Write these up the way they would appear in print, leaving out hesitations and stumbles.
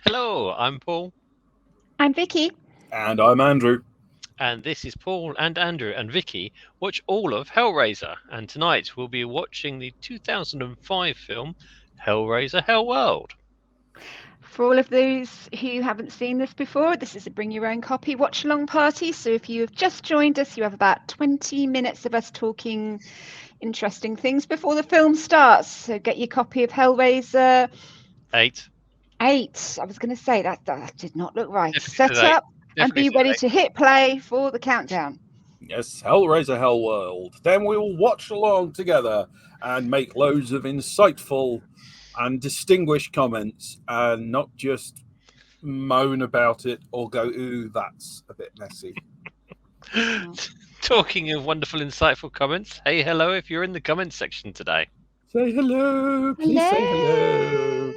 Hello, I'm Paul, I'm Vicky. And I'm Andrew. and this is Paul and Andrew and Vicky watch all of Hellraiser. And tonight we'll be watching the 2005 film Hellraiser Hellworld. For all of those who haven't seen this before, this is a bring your own copy watch along party. So if you have just joined us, you have about 20 minutes of us talking interesting things before the film starts. So get your copy of Hellraiser 8. 8. I was going to say that did not look right. Definitely Set says 8. up and Definitely be says ready 8. to hit play for the countdown. Yes, Hellraiser Hellworld. Then we will watch along together and make loads of insightful and distinguished comments and not just moan about it or go, ooh, that's a bit messy. Talking of wonderful, insightful comments, hey, hello if you're in the comments section today. Say hello. Please say hello.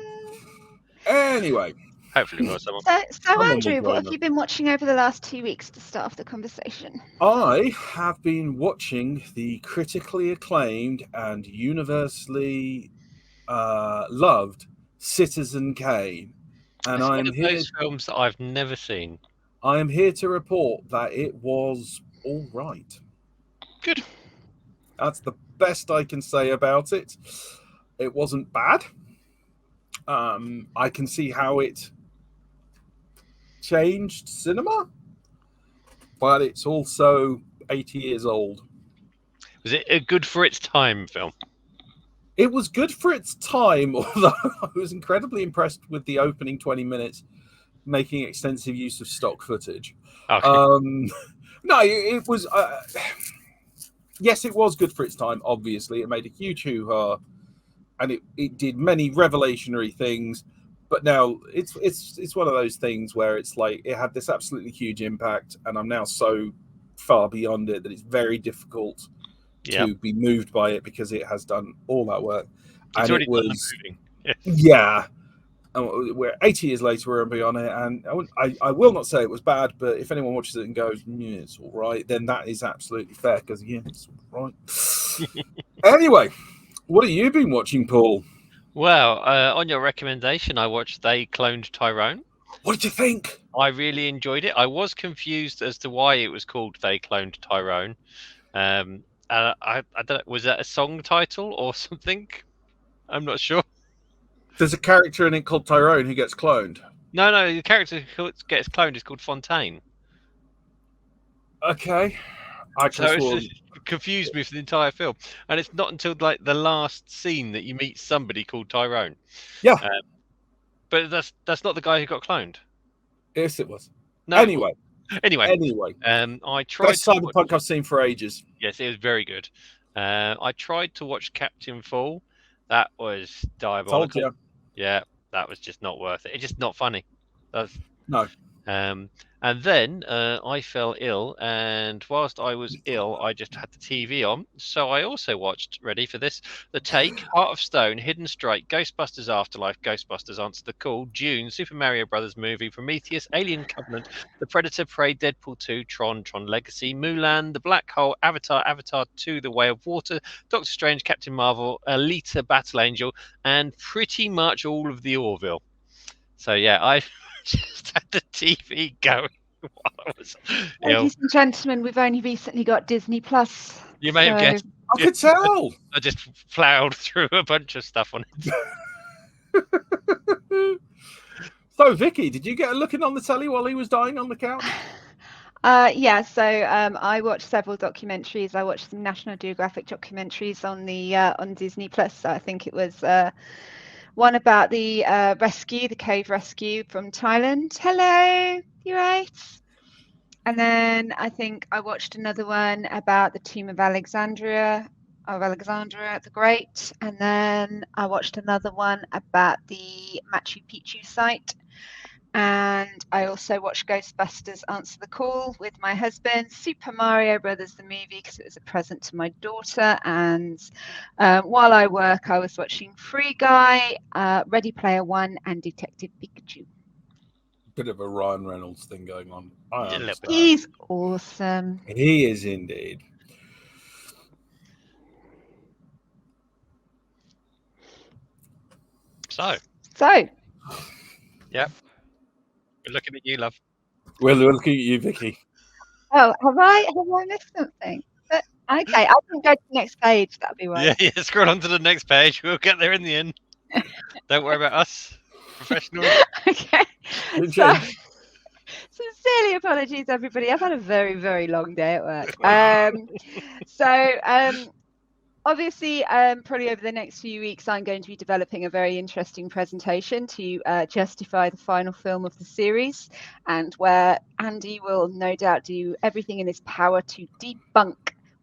Anyway. Hopefully, we'll have someone. So Someone will Andrew, what join have us. you been watching over the last 2 weeks to start off the conversation? I have been watching the critically acclaimed and universally loved Citizen Kane, and It's I one am of here. those films that I've never seen. I am here to report that it was all right. Good. That's the best I can say about it. It wasn't bad. I can see how it changed cinema, but it's also 80 years old. Was it a good for its time film? It was good for its time, although I was incredibly impressed with the opening 20 minutes, making extensive use of stock footage. Okay. No, it was. Yes, it was good for its time. Obviously, it made a huge hoo-ha, and it did many revelationary things. But now it's one of those things where it's like it had this absolutely huge impact, and I'm now so far beyond it that it's very difficult Yeah. to be moved by it because it has done all that work. It's And already it done the was, moving. Yeah. yeah. We're 80 years later, we're on it, and I will not say it was bad, but if anyone watches it and goes, yeah, it's all right, then that is absolutely fair because, yeah, it's all right. Anyway, what have you been watching, Paul? Well, on your recommendation, I watched They Cloned Tyrone. What did you think? I really enjoyed it. I was confused as to why it was called They Cloned Tyrone. I don't know, was that a song title or something? I'm not sure. There's a character in it called Tyrone who gets cloned. No, the character who gets cloned is called Fontaine. Okay. I So it's was just confused me for the entire film. And it's not until like the last scene that you meet somebody called Tyrone. Yeah. But that's not the guy who got cloned. Yes, it was. No. Anyway. I tried Best to watch, cyberpunk I've seen for ages. yes, it was very good. I tried to watch Captain Fall. That was Told diabolical. you. Yeah, that was just not worth it. It's just not funny. That's, No. and then I fell ill, and whilst I was ill, I just had the TV on. So I also watched, ready for this, The Take, Heart of Stone, Hidden Strike, Ghostbusters Afterlife, Ghostbusters Answer the Call, Dune, Super Mario Brothers Movie, Prometheus, Alien Covenant, The Predator, Prey, Deadpool 2, Tron Legacy, Mulan, The Black Hole, Avatar 2, The Way of Water, Doctor Strange, Captain Marvel, Alita, Battle Angel, and pretty much all of the Orville. So yeah, I just had the TV going while I was ill. Ladies and gentlemen, we've only recently got Disney Plus. You may have guessed. I could tell. I just plowed through a bunch of stuff on it. So, Vicky, did you get a looking on the telly while he was dying on the couch? Yeah, so I watched several documentaries. I watched some National Geographic documentaries on Disney Plus. So I think it was one about the cave rescue from Thailand. Hello, you right? And then I think I watched another one about the tomb of Alexandria the Great. And then I watched another one about the Machu Picchu site. And I also watched Ghostbusters Answer the Call with my husband, Super Mario Brothers the movie, because it was a present to my daughter. And while I work, I was watching Free Guy, Ready Player One, and Detective Pikachu. Bit of a Ryan Reynolds thing going on. I understand. He's awesome. He is indeed. So. So. Yep. We're looking at you, love. We're looking at you, Vicky. Oh, have I missed something? Okay, I can go to the next page. That'd be right. Yeah. Scroll on to the next page. We'll get there in the end. Don't worry about us, professionals. Okay. Chin, So, chin. sincerely apologies, everybody. I've had a very, very long day at work. Obviously, probably over the next few weeks, I'm going to be developing a very interesting presentation to justify the final film of the series, and where Andy will no doubt do everything in his power to debunk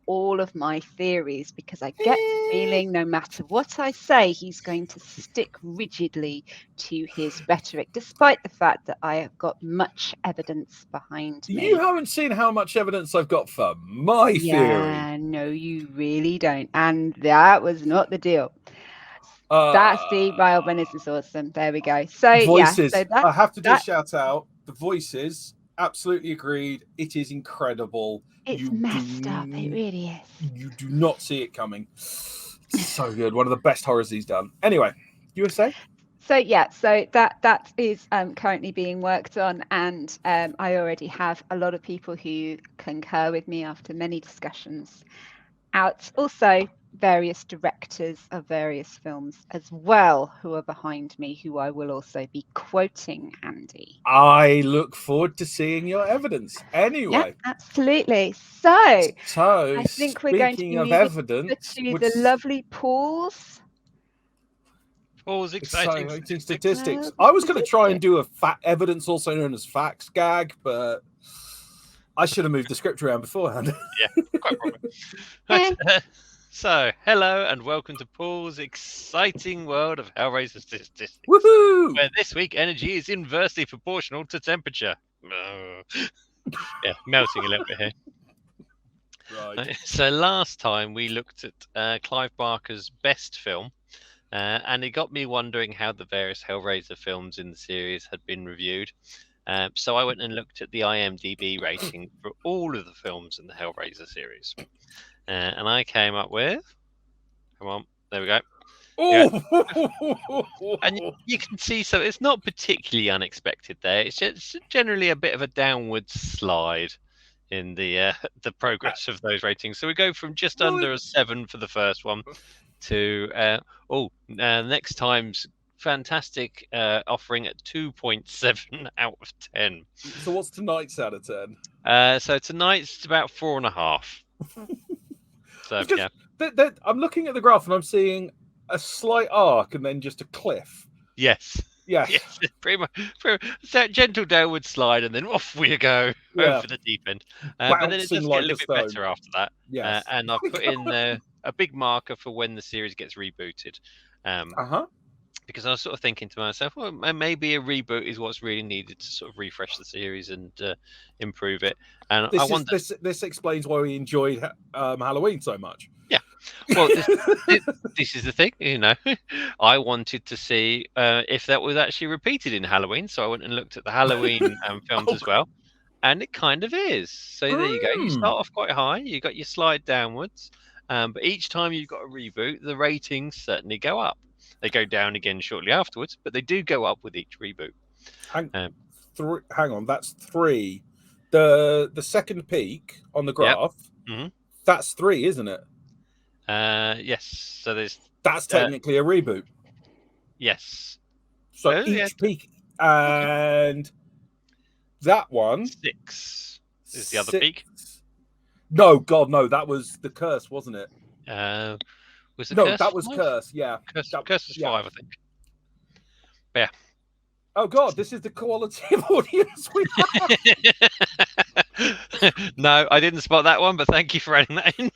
all of my theories, because I get the feeling no matter what I say, he's going to stick rigidly to his rhetoric, despite the fact that I have got much evidence behind me. You haven't seen how much evidence I've got for my theory. Yeah, no, you really don't. And that was not the deal. That Steve Wildman is awesome. There we go. So voices. Yeah, so I have to do a shout out. The voices, absolutely agreed. It is incredible. It's messed up. It really is. You do not see it coming. So good. One of the best horrors he's done. Anyway, you were saying? So yeah, so that is currently being worked on, and I already have a lot of people who concur with me after many discussions out. Also, various directors of various films as well who are behind me, who I will also be quoting, Andy. I look forward to seeing your evidence. Anyway. Yeah, absolutely. So I think we're going to be of evidence, to the lovely Paul's. Paul's exciting statistics. I was going to try and do a evidence, also known as facts gag, but I should have moved the script around beforehand. Yeah, quite probably. So, hello and welcome to Paul's exciting world of Hellraiser statistics. Woohoo! Where this week energy is inversely proportional to temperature. Yeah, melting a little bit here. Right. So last time we looked at Clive Barker's best film, and it got me wondering how the various Hellraiser films in the series had been reviewed. So I went and looked at the IMDb rating for all of the films in the Hellraiser series. And I came up with, come on, there we go. Oh! And you can see, so it's not particularly unexpected there. It's just generally a bit of a downward slide in the progress of those ratings. So we go from just under a 7 for the first one to next time's fantastic offering at 2.7 out of 10. So what's tonight's out of 10? So tonight's about 4.5. So yeah, I'm looking at the graph and I'm seeing a slight arc and then just a cliff. Yes. Yes, pretty much. So gentle downward slide, and then off we go over the deep end. But then it does get a little bit better after that. Yes. And I've put in a big marker for when the series gets rebooted. Because I was sort of thinking to myself, well, maybe a reboot is what's really needed to sort of refresh the series and improve it. And this explains why we enjoyed Halloween so much. Yeah. Well, this is the thing, you know. I wanted to see if that was actually repeated in Halloween, so I went and looked at the Halloween films as well, and it kind of is. So there you go. You start off quite high, you got your slide downwards, but each time you've got a reboot, the ratings certainly go up. They go down again shortly afterwards, but they do go up with each reboot. Hang on, that's 3. The second peak on the graph, that's 3, isn't it? Yes. So that's technically a reboot. Yes. So each peak, and that one 6 is the other peak. No, God, no, that was the curse, wasn't it? Was it no, Curse? That was Curse. Yeah, Curse was 5, I think. But yeah. Oh God, this is the quality of audience we have. No, I didn't spot that one, but thank you for adding that in.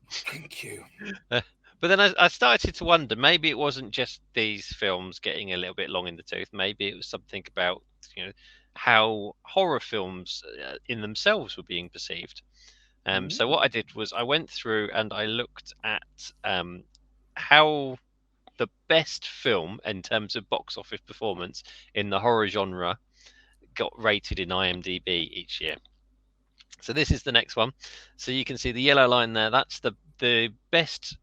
Thank you. But then I started to wonder, maybe it wasn't just these films getting a little bit long in the tooth. Maybe it was something about, you know, how horror films in themselves were being perceived. So what I did was I went through and I looked at how the best film in terms of box office performance in the horror genre got rated in IMDb each year. So this is the next one. So you can see the yellow line there. That's the best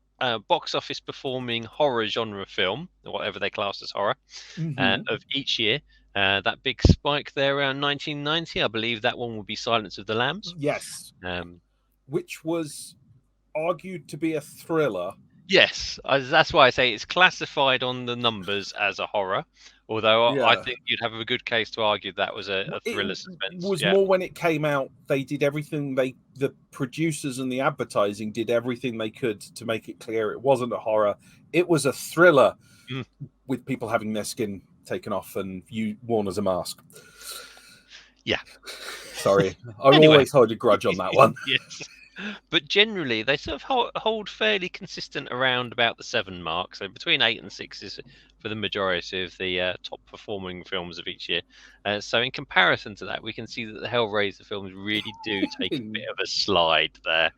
box office performing horror genre film, or whatever they class as horror, of each year. That big spike there around 1990, I believe that one would be Silence of the Lambs. Yes. Um, Which was argued to be a thriller. Yes, that's why I say it's classified on the numbers as a horror. Although I Yeah. think you'd have a good case to argue that was a thriller It suspense. was Yeah. more when it came out, they did everything the producers and the advertising did everything they could to make it clear it wasn't a horror. It was a thriller with people having their skin taken off and worn as a mask. Yeah. Sorry. I always hold a grudge on that one. Yes. But generally, they sort of hold fairly consistent around about the 7 mark. So between 8 and 6 is for the majority of the top performing films of each year. So in comparison to that, we can see that the Hellraiser films really do take a bit of a slide there.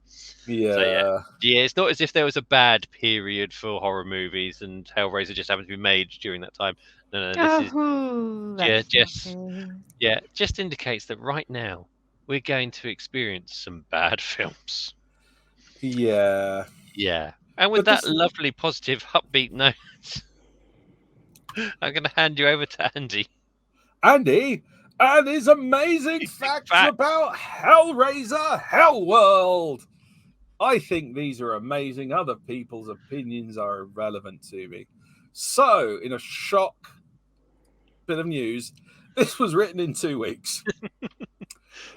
Yeah. So, yeah, it's not as if there was a bad period for horror movies and Hellraiser just happened to be made during that time. No, this just indicates that right now we're going to experience some bad films. Yeah. Yeah. And with that lovely, positive, upbeat note, I'm going to hand you over to Andy. Andy and his amazing facts about Hellraiser Hellworld. I think these are amazing. Other people's opinions are irrelevant to me. So, in a shock bit of news, this was written in 2 weeks.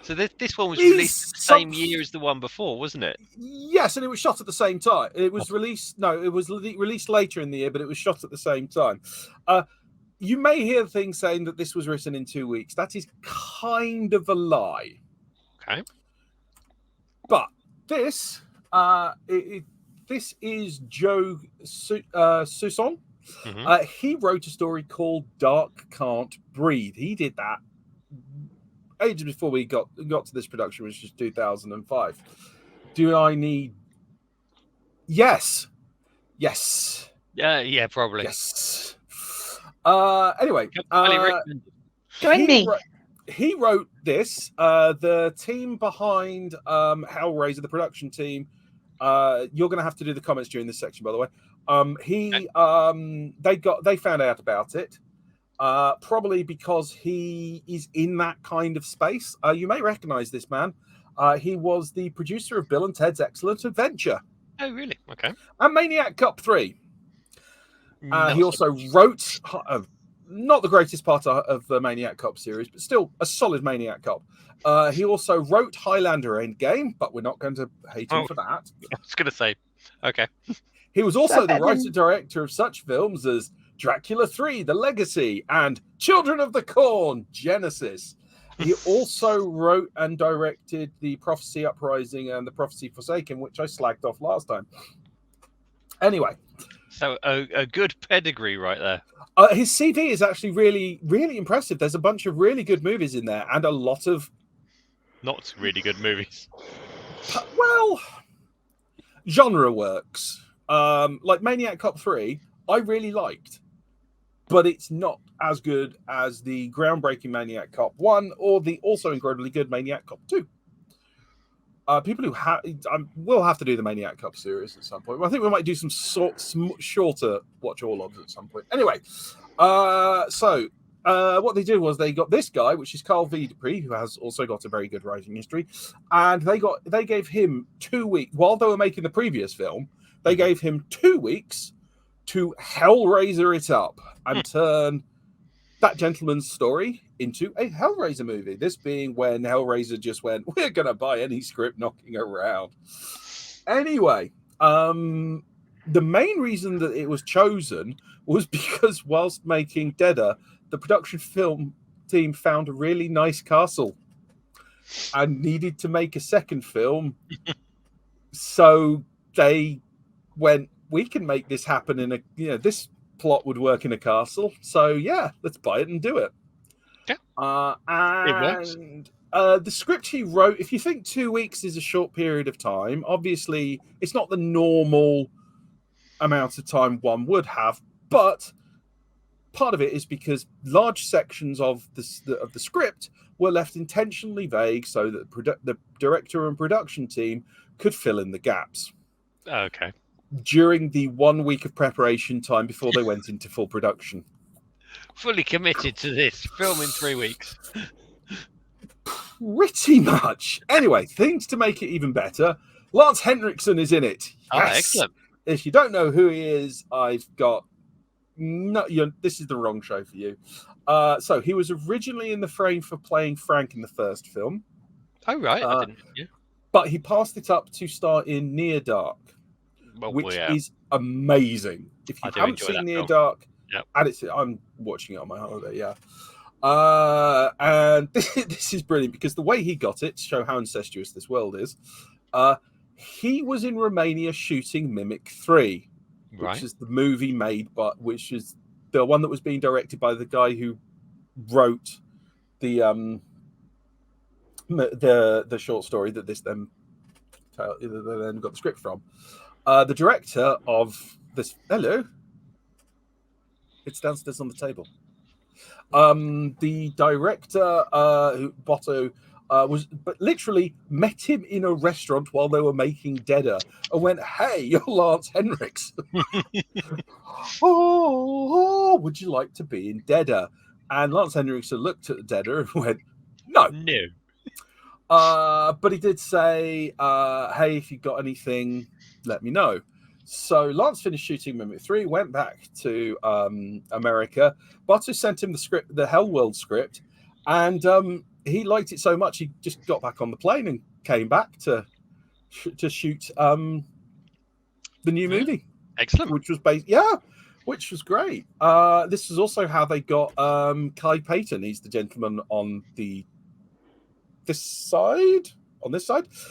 So this one was released the same year as the one before, wasn't it? Yes, and it was shot at the same time. It was released. No, it was released later in the year, but it was shot at the same time. You may hear things saying that this was written in 2 weeks. That is kind of a lie. Okay. But this, this is Joe Sousson. Mm-hmm. He wrote a story called Dark Can't Breathe. He did that ages before we got to this production, which is 2005. Do I need? Yes. Yeah, probably. Yes. Anyway, join me. He wrote this. The team behind Hellraiser, the production team. You're going to have to do the comments during this section, by the way. They found out about it. Probably because he is in that kind of space. You may recognize this man. He was the producer of Bill and Ted's Excellent Adventure. Oh, really? Okay. And Maniac Cop 3. He also wrote, not the greatest part of the Maniac Cop series, but still a solid Maniac Cop. He also wrote Highlander Endgame, but we're not going to hate him for that. I was going to say, okay. He was also the writer-director of such films as Dracula 3, The Legacy, and Children of the Corn, Genesis. He also wrote and directed The Prophecy Uprising and The Prophecy Forsaken, which I slagged off last time. Anyway. So a good pedigree right there. His CV is actually really, really impressive. There's a bunch of really good movies in there and a lot of... Not really good movies. Well, genre works. Like Maniac Cop 3, I really liked. But it's not as good as the groundbreaking Maniac Cop 1 or the also incredibly good Maniac Cop 2. People who will have to do the Maniac Cop series at some point. I think we might do some shorter watch-alongs at some point. Anyway, what they did was they got this guy, which is Carl V. Dupree, who has also got a very good writing history, and they gave him 2 weeks while they were making the previous film. They gave him 2 weeks to Hellraiser it up and turn that gentleman's story into a Hellraiser movie. This being when Hellraiser just went, we're going to buy any script knocking around. Anyway, the main reason that it was chosen was because whilst making Deader, the production film team found a really nice castle and needed to make a second film. So they went, we can make this happen in this plot would work in a castle. So yeah, let's buy it and do it. Yeah. And the script he wrote, if you think 2 weeks is a short period of time, obviously it's not the normal amount of time one would have, but part of it is because large sections of the script were left intentionally vague so that the director and production team could fill in the gaps. Okay. During the 1 week of preparation time before they went into full production. Fully committed to this film in 3 weeks. Pretty much. Anyway, things to make it even better. Lance Henriksen is in it. Oh, Yes. excellent. If you don't know who he is, I've got this is the wrong show for you. So he was originally in the frame for playing Frank in the first film. Oh, right. I didn't. Yeah. But he passed it up to star in Near Dark, which is amazing. If you haven't seen Near Dark, and I'm watching it on my holiday, and this is brilliant because the way he got it to show how incestuous this world is, he was in Romania shooting Mimic 3, which is the movie which is the one that was being directed by the guy who wrote the short story that this then got the script from. The director of this, hello, it's downstairs on the table. The director, Botto, but literally met him in a restaurant while they were making Deader and went, "Hey, you're Lance Henriksen. Would you like to be in Deader?" And Lance Henriksen looked at Deader and went, "No." But he did say, "Hey, if you got anything, let me know." So Lance finished shooting Mimic 3, went back to America. Botto sent him the script, the Hellworld script, and he liked it so much he just got back on the plane and came back to shoot the new movie. Excellent. Which was which was great. This is also how they got Kai Payton. He's the gentleman on this side.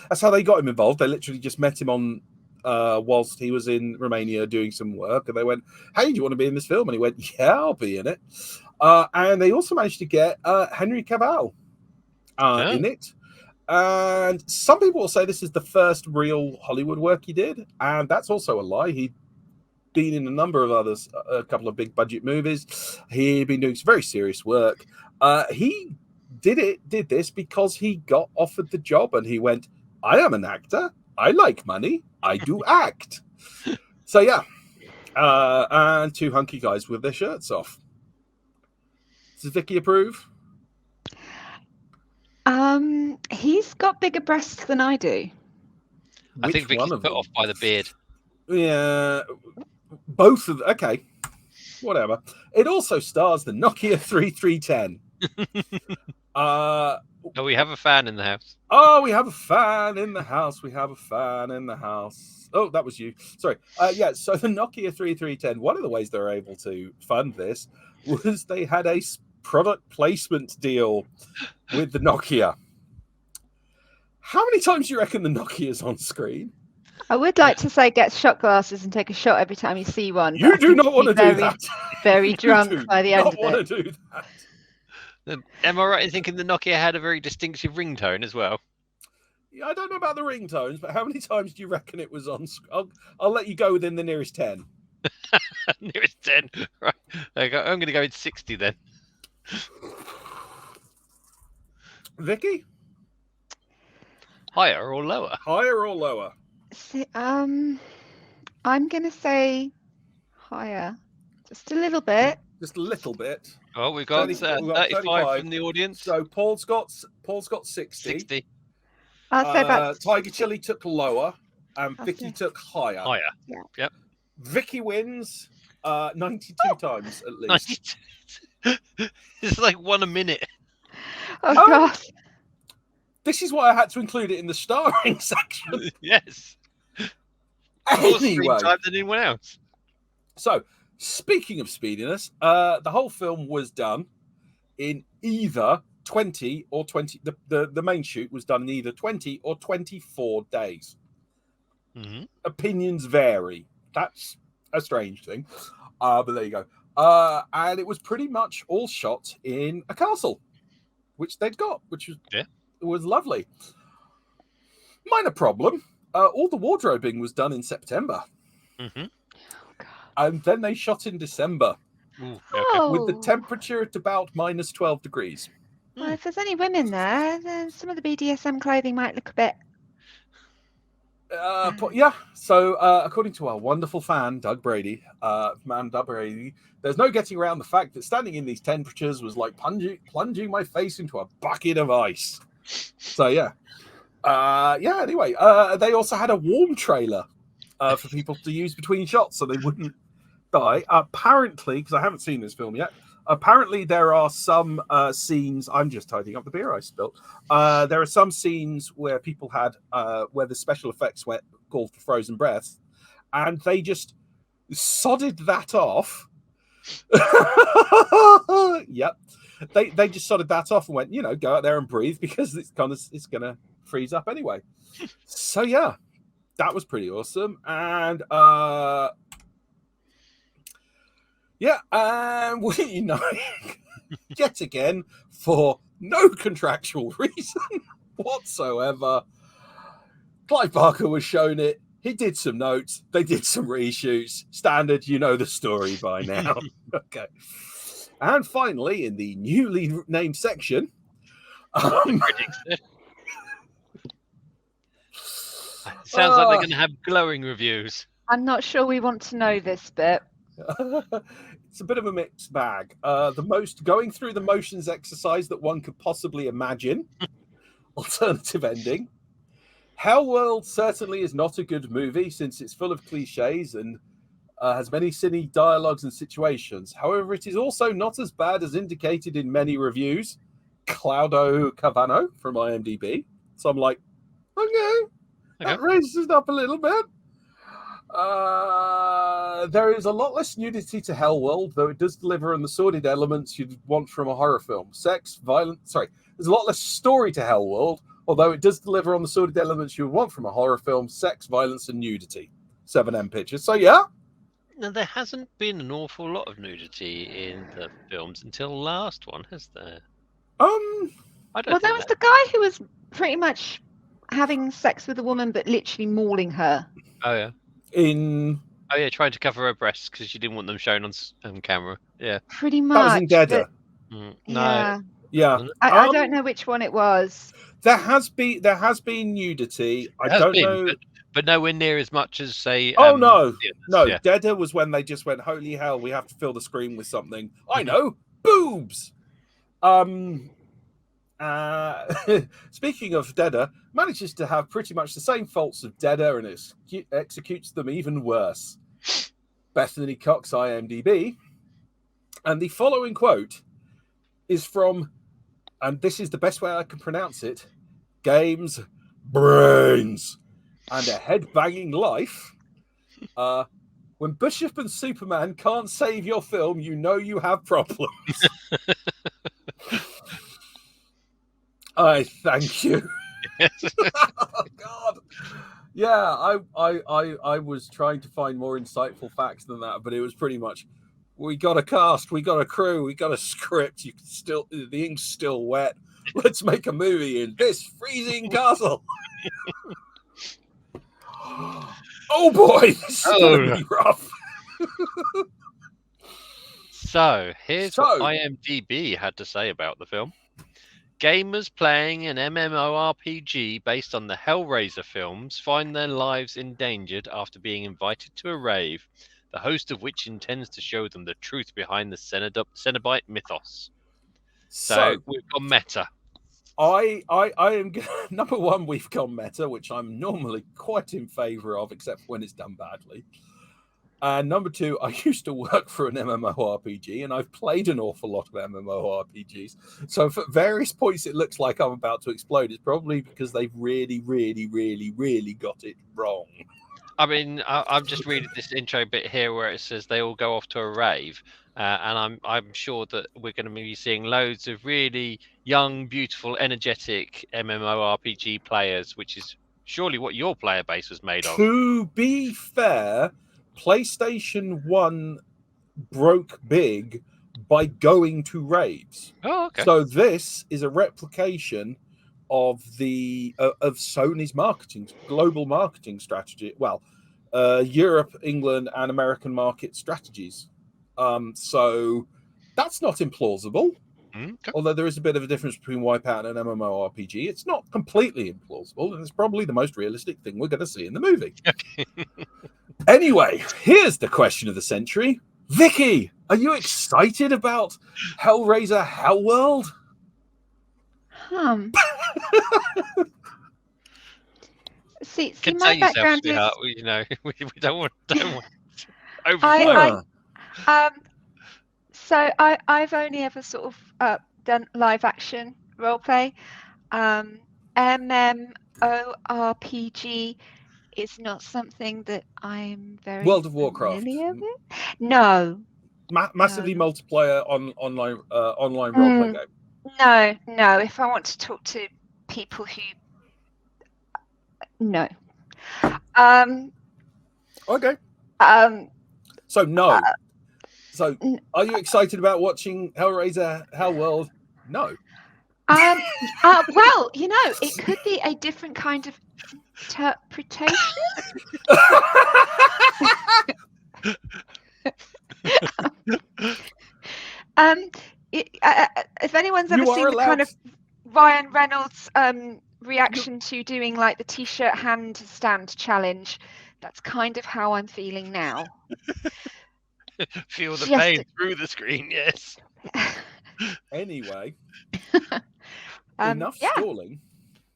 That's how they got him involved. They literally just met him on whilst he was in Romania doing some work, and they went, "Hey, do you want to be in this film?" And he went, "Yeah, I'll be in it." And they also managed to get Henry Cavill in it. And some people will say this is the first real Hollywood work he did, and that's also a lie. He'd been in a number of others, a couple of big budget movies. He'd been doing some very serious work. He did this because he got offered the job, and he went, "I am an actor. I like money. I do act." So yeah, and two hunky guys with their shirts off. Does Vicky approve? He's got bigger breasts than I do. I think Vicky's put off by the beard. Yeah, both of them. Okay, whatever. It also stars the Nokia 3310. Oh, we have a fan in the house. Oh, we have a fan in the house. We have a fan in the house. Oh, that was you. Sorry. Yeah, so the Nokia 3310, one of the ways they were able to fund this was they had a product placement deal with the Nokia. How many times do you reckon the Nokia's on screen? I would like to say get shot glasses and take a shot every time you see one. You do not want to do that. Very drunk by the end of it. Want to do that. Am I right in thinking the Nokia had a very distinctive ringtone as well? Yeah, I don't know about the ringtones, but how many times do you reckon it was on? I'll let you go within the nearest 10. Nearest 10. Right. I'm going to go with 60 then. Vicky? Higher or lower? Higher or lower? See, I'm going to say higher. Just a little bit. Just a little bit. Oh, we've got 35 from the audience. So Paul's got 60. 60. I'll say about Tiger Chili took lower, and Vicky took higher. Higher. Yeah. Yep. Vicky wins 92 times at least. 92. It's like one a minute. Oh God. This is why I had to include it in the starring section. Yes. Anyway, more screen time than anyone else. So, speaking of speediness, the whole film was done in either 20 or 20. The main shoot was done in either 20 or 24 days. Mm-hmm. Opinions vary. That's a strange thing, but there you go. And it was pretty much all shot in a castle, which they'd got, which was lovely. Minor problem: all the wardrobing was done in September. Mm-hmm. And then they shot in December. Ooh, okay. With the temperature at about minus 12 degrees. Well, if there's any women there, then some of the BDSM clothing might look a bit Yeah. So, according to our wonderful fan, Doug Brady, there's no getting around the fact that standing in these temperatures was like plunging my face into a bucket of ice. So, yeah. Anyway, they also had a warm trailer for people to use between shots so they wouldn't die. Apparently, because I haven't seen this film yet, apparently there are some scenes. I'm just tidying up the beer I spilled. There are some scenes where people had where the special effects went called for frozen breath, and they just sodded that off. Yep, they just sodded that off and went, go out there and breathe because it's gonna freeze up anyway. So yeah, that was pretty awesome. And and we yet again, for no contractual reason whatsoever, Clive Barker was shown it. He did some notes. They did some reshoots. Standard, you know the story by now. Okay. And finally, in the newly named section, sounds like they're going to have glowing reviews. I'm not sure we want to know this bit. It's a bit of a mixed bag. The most going through the motions exercise that one could possibly imagine. Alternative ending. Hellworld certainly is not a good movie since it's full of cliches and has many silly dialogues and situations. However, it is also not as bad as indicated in many reviews. Claudio Cavano from IMDb. So I'm like, okay. That raises it up a little bit. There is a lot less nudity to Hellworld, though it does deliver on the sordid elements you'd want from a horror film. There's a lot less story to Hellworld, although it does deliver on the sordid elements you would want from a horror film: sex, violence, and nudity. 7M pictures. So yeah. Now, there hasn't been an awful lot of nudity in the films until the last one, has there? There was the guy who was pretty much having sex with a woman, but literally mauling her. Oh yeah. Trying to cover her breasts because she didn't want them shown on camera. Yeah, pretty much. That was in Deader. Yeah. I don't know which one it was. There has been nudity. I don't know, but nowhere near as much as say. No. Yeah. Deader was when they just went, holy hell, we have to fill the screen with something. I know, boobs. Speaking of Deader, manages to have pretty much the same faults of Deader and executes them even worse. Bethany Cox, IMDb. And the following quote is from, and this is the best way I can pronounce it, Games, Brains, and a Head-Banging Life. When Bishop and Superman can't save your film, you know you have problems. I thank you. Oh, God. Yeah, I was trying to find more insightful facts than that, but it was pretty much, we got a cast, we got a crew, we got a script. The ink's still wet. Let's make a movie in this freezing castle. Oh boy, this is gonna be rough. So here's what IMDb had to say about the film. Gamers playing an MMORPG based on the Hellraiser films find their lives endangered after being invited to a rave, the host of which intends to show them the truth behind the Cenobite mythos. So we've gone meta. I am number one. We've gone meta, which I'm normally quite in favour of, except when it's done badly. And number two, I used to work for an MMORPG, and I've played an awful lot of MMORPGs. So for various points, it looks like I'm about to explode. It's probably because they've really, really, really, really got it wrong. I mean, I'm just reading this intro bit here where it says they all go off to a rave, and I'm sure that we're going to be seeing loads of really young, beautiful, energetic MMORPG players, which is surely what your player base was made of. To be fair, PlayStation 1 broke big by going to raves. Oh, okay. So this is a replication of of Sony's global marketing strategy. Well, Europe, England, and American market strategies. So that's not implausible. Okay. Although there is a bit of a difference between Wipeout and an MMORPG, it's not completely implausible, and it's probably the most realistic thing we're going to see in the movie. Anyway, here's the question of the century. Vicky, are you excited about Hellraiser Hellworld? See, Contain my yourself, background is. sweetheart. We don't want overflow. So I've only ever sort of done live action roleplay. MMORPG is not something that I'm very World of Warcraft. familiar with. No. Massively multiplayer online roleplay game. No. If I want to talk to people who no. Okay. So no. So are you excited about watching Hellraiser Hellworld? No. Well, it could be a different kind of interpretation. If anyone's ever seen the kind of Ryan Reynolds reaction to doing like the t-shirt handstand challenge, that's kind of how I'm feeling now. Feel the pain through the screen, yes. Anyway, enough stalling.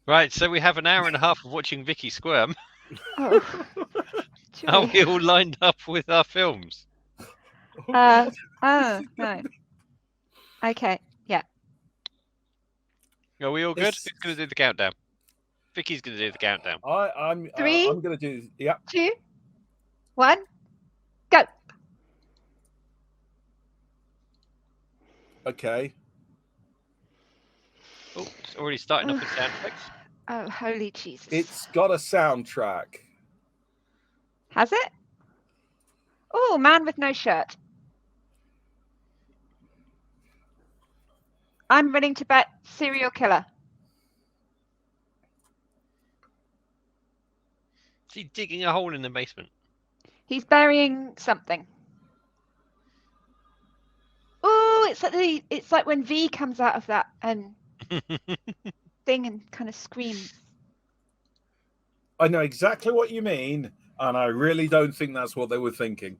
Right, so we have an hour and a half of watching Vicky squirm. Oh, are we all lined up with our films? No. Okay, yeah. Are we all good? Who's going to do the countdown? Vicky's going to do the countdown. I'm 3, I'm going to do 2, 1, go. Okay. Oh, it's already starting off with sound effects. Oh, holy Jesus. It's got a soundtrack. Has it? Oh, man with no shirt. I'm willing to bet serial killer. Is he digging a hole in the basement? He's burying something. Oh, it's like when V comes out of that thing and kind of screams. I know exactly what you mean, and I really don't think that's what they were thinking.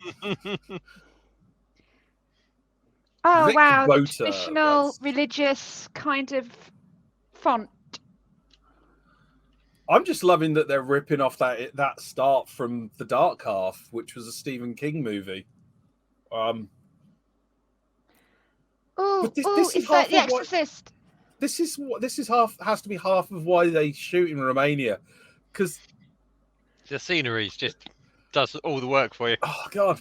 Oh, Rick wow, the Boter, traditional religious kind of font. I'm just loving that they're ripping off that start from The Dark Half, which was a Stephen King movie. Oh, this is that The Exorcist? This is half has to be half of why they shoot in Romania, because the scenery just does all the work for you. Oh God.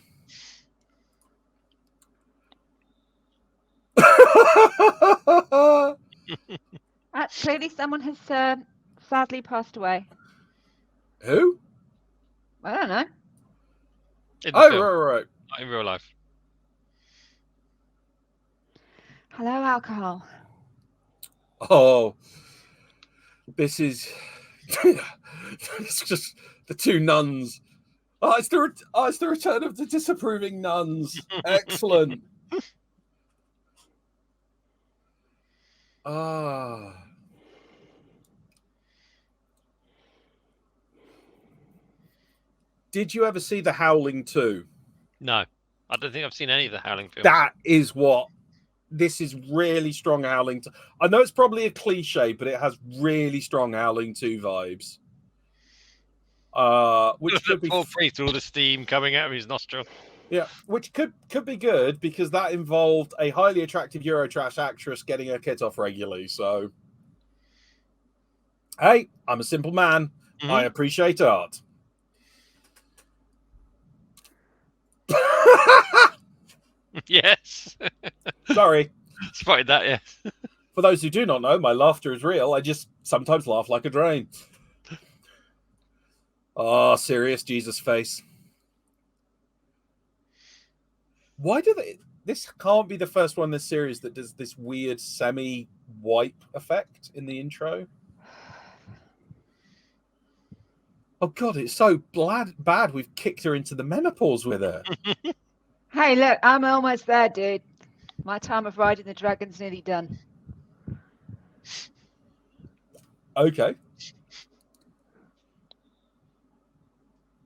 Clearly, someone has sadly passed away. Who? I don't know. Right. Not in real life. Hello, alcohol. Oh, this is it's just the two nuns. Oh, it's the return of the disapproving nuns. Excellent. Did you ever see The Howling 2? No, I don't think I've seen any of the Howling films. That is what this is really strong Howling. I know it's probably a cliche, but it has really strong Howling 2 vibes. Which could be poor priest, all the steam coming out of his nostril. Yeah, which could be good because that involved a highly attractive Eurotrash actress getting her kit off regularly. So, hey, I'm a simple man. Mm-hmm. I appreciate art. Yes. Sorry. Spotted that, yes. For those who do not know, my laughter is real. I just sometimes laugh like a drain. Oh, serious Jesus face. Why do they... This can't be the first one in this series that does this weird semi-wipe effect in the intro. Oh, God, it's so bad we've kicked her into the menopause with her. Hey, look, I'm almost there, dude. My time of riding the dragon's nearly done. Okay.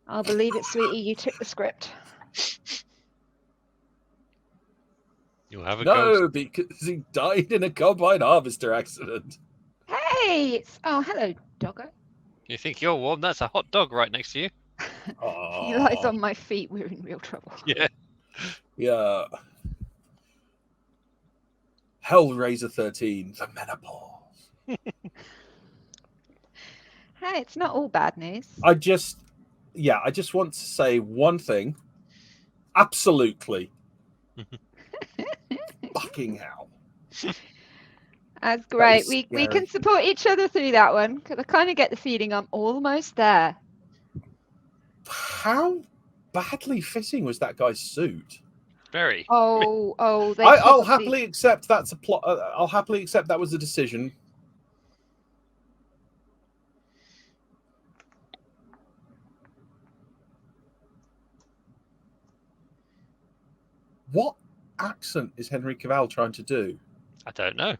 I'll believe it, sweetie. You took the script. You'll have a No, ghost. because he died in a combine harvester accident. Hey, it's hello, doggo. You think you're warm? That's a hot dog right next to you. He lies on my feet. We're in real trouble. Yeah. Yeah. Hellraiser 13, the menopause. Hey, it's not all bad news. I just want to say one thing. Absolutely. Fucking hell. That's great. is We scary. can support each other through that one because I kind of get the feeling I'm almost there. How badly fitting was that guy's suit? Very. Oh, I'll probably... happily accept that's a plot. I'll happily accept that was a decision. What accent is Henry Cavill trying to do? I don't know.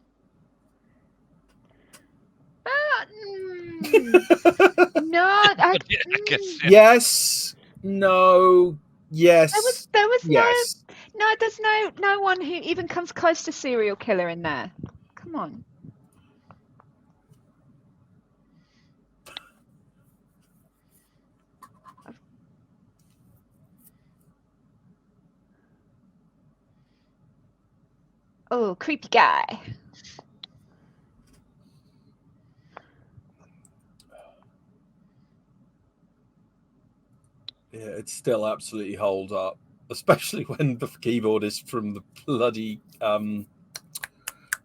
No, I guess, yeah. Yes. No. Yes. There was yes. no, there's no one who even comes close to serial killer in there. Come on. Oh, creepy guy. Yeah, it still absolutely holds up, especially when the keyboard is from the bloody not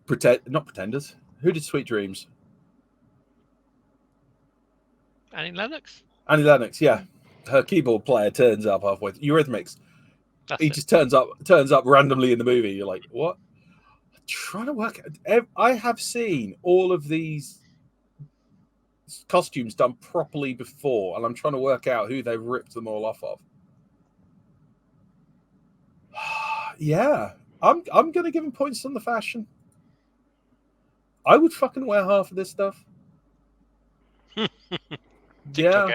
Pretenders. Who did Sweet Dreams? Annie Lennox? Annie Lennox, yeah. Her keyboard player turns up halfway. Eurythmics. He just turns up randomly in the movie. You're like, what? I'm trying to work. I have seen all of these costumes done properly before, and I'm trying to work out who they ripped them all off of. Yeah, I'm gonna give him points on the fashion. I would fucking wear half of this stuff. TikTok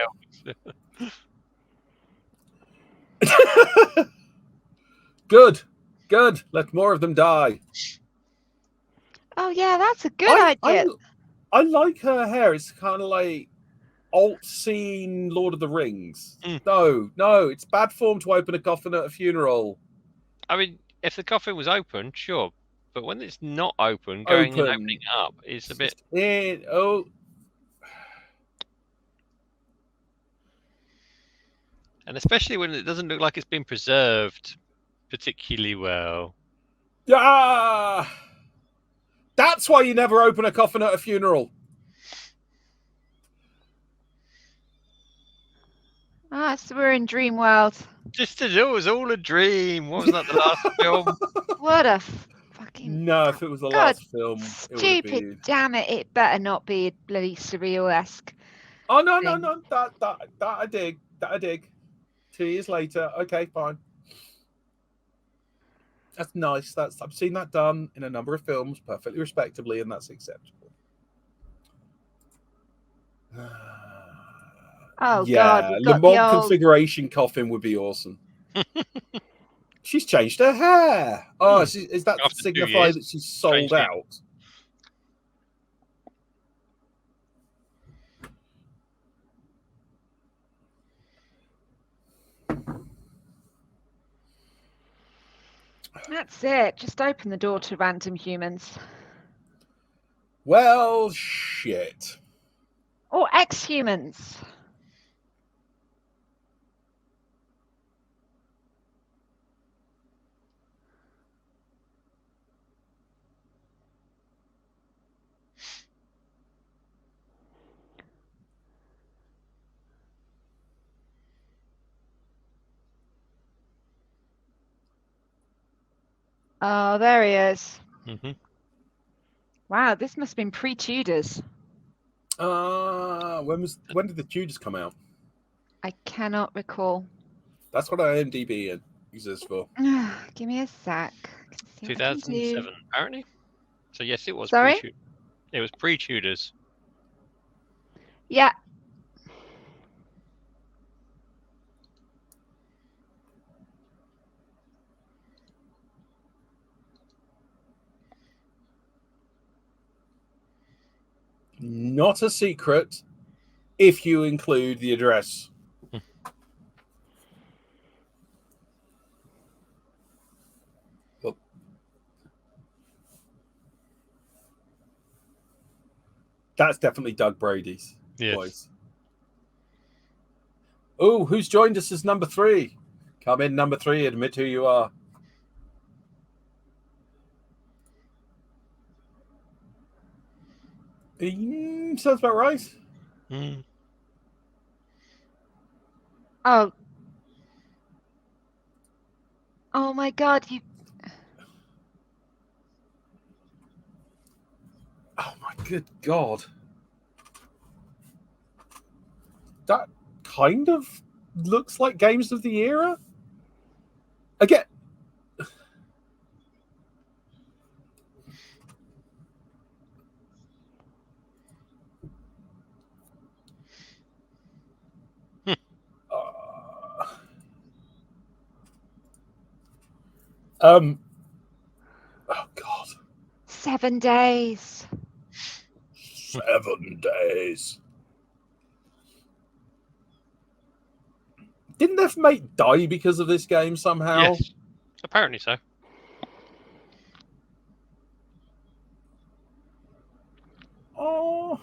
yeah. Good. Let more of them die. Oh yeah, that's a good idea. I like her hair. It's kind of like alt scene Lord of the Rings. No, it's bad form to open a coffin at a funeral. I mean, if the coffin was open, sure, but when it's not open, going and opening up is a bit. And especially when it doesn't look like it's been preserved particularly well. Yeah, that's why you never open a coffin at a funeral. So we're in dream world. It was all a dream. Wasn't that the last film? What a fucking... No, if it was the last film, stupid, damn it, it better not be bloody surreal-esque. Oh, no. That I dig. 2 years later, okay, fine. That's nice. I've seen that done in a number of films perfectly respectably, and that's acceptable. Oh, yeah, God. Lamont configuration coffin would be awesome. She's changed her hair. Oh, is that to signify that she's sold out? That's it. Just open the door to random humans. Well, shit. Or ex-humans. Oh, there he is. Mm-hmm. Wow, this must have been pre-Tudors. When did the Tudors come out? I cannot recall. That's what IMDb uses for. Give me a sec. See what I can do. 2007, apparently. So yes, it was Sorry? pre-Tudors. It was pre-Tudors. Yeah. Not a secret if you include the address. That's definitely Doug Brady's voice. Oh, who's joined us as number 3? Come in, number 3. Admit who you are. Sounds about right. Oh. Oh my God! You. Oh my good God! That kind of looks like Games of the Era. Again. Oh God. 7 days. 7 days. Didn't their mate die because of this game somehow? Yes, apparently so. Oh.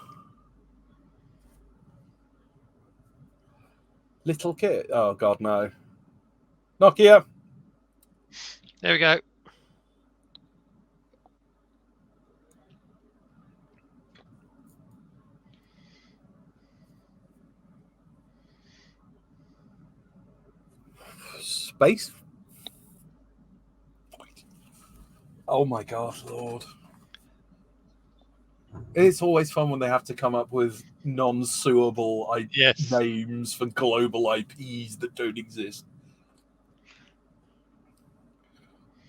Little kid. Oh God, no. Nokia. There we go. Space. Oh my God, Lord. It's always fun when they have to come up with non-suable names for global IPs that don't exist.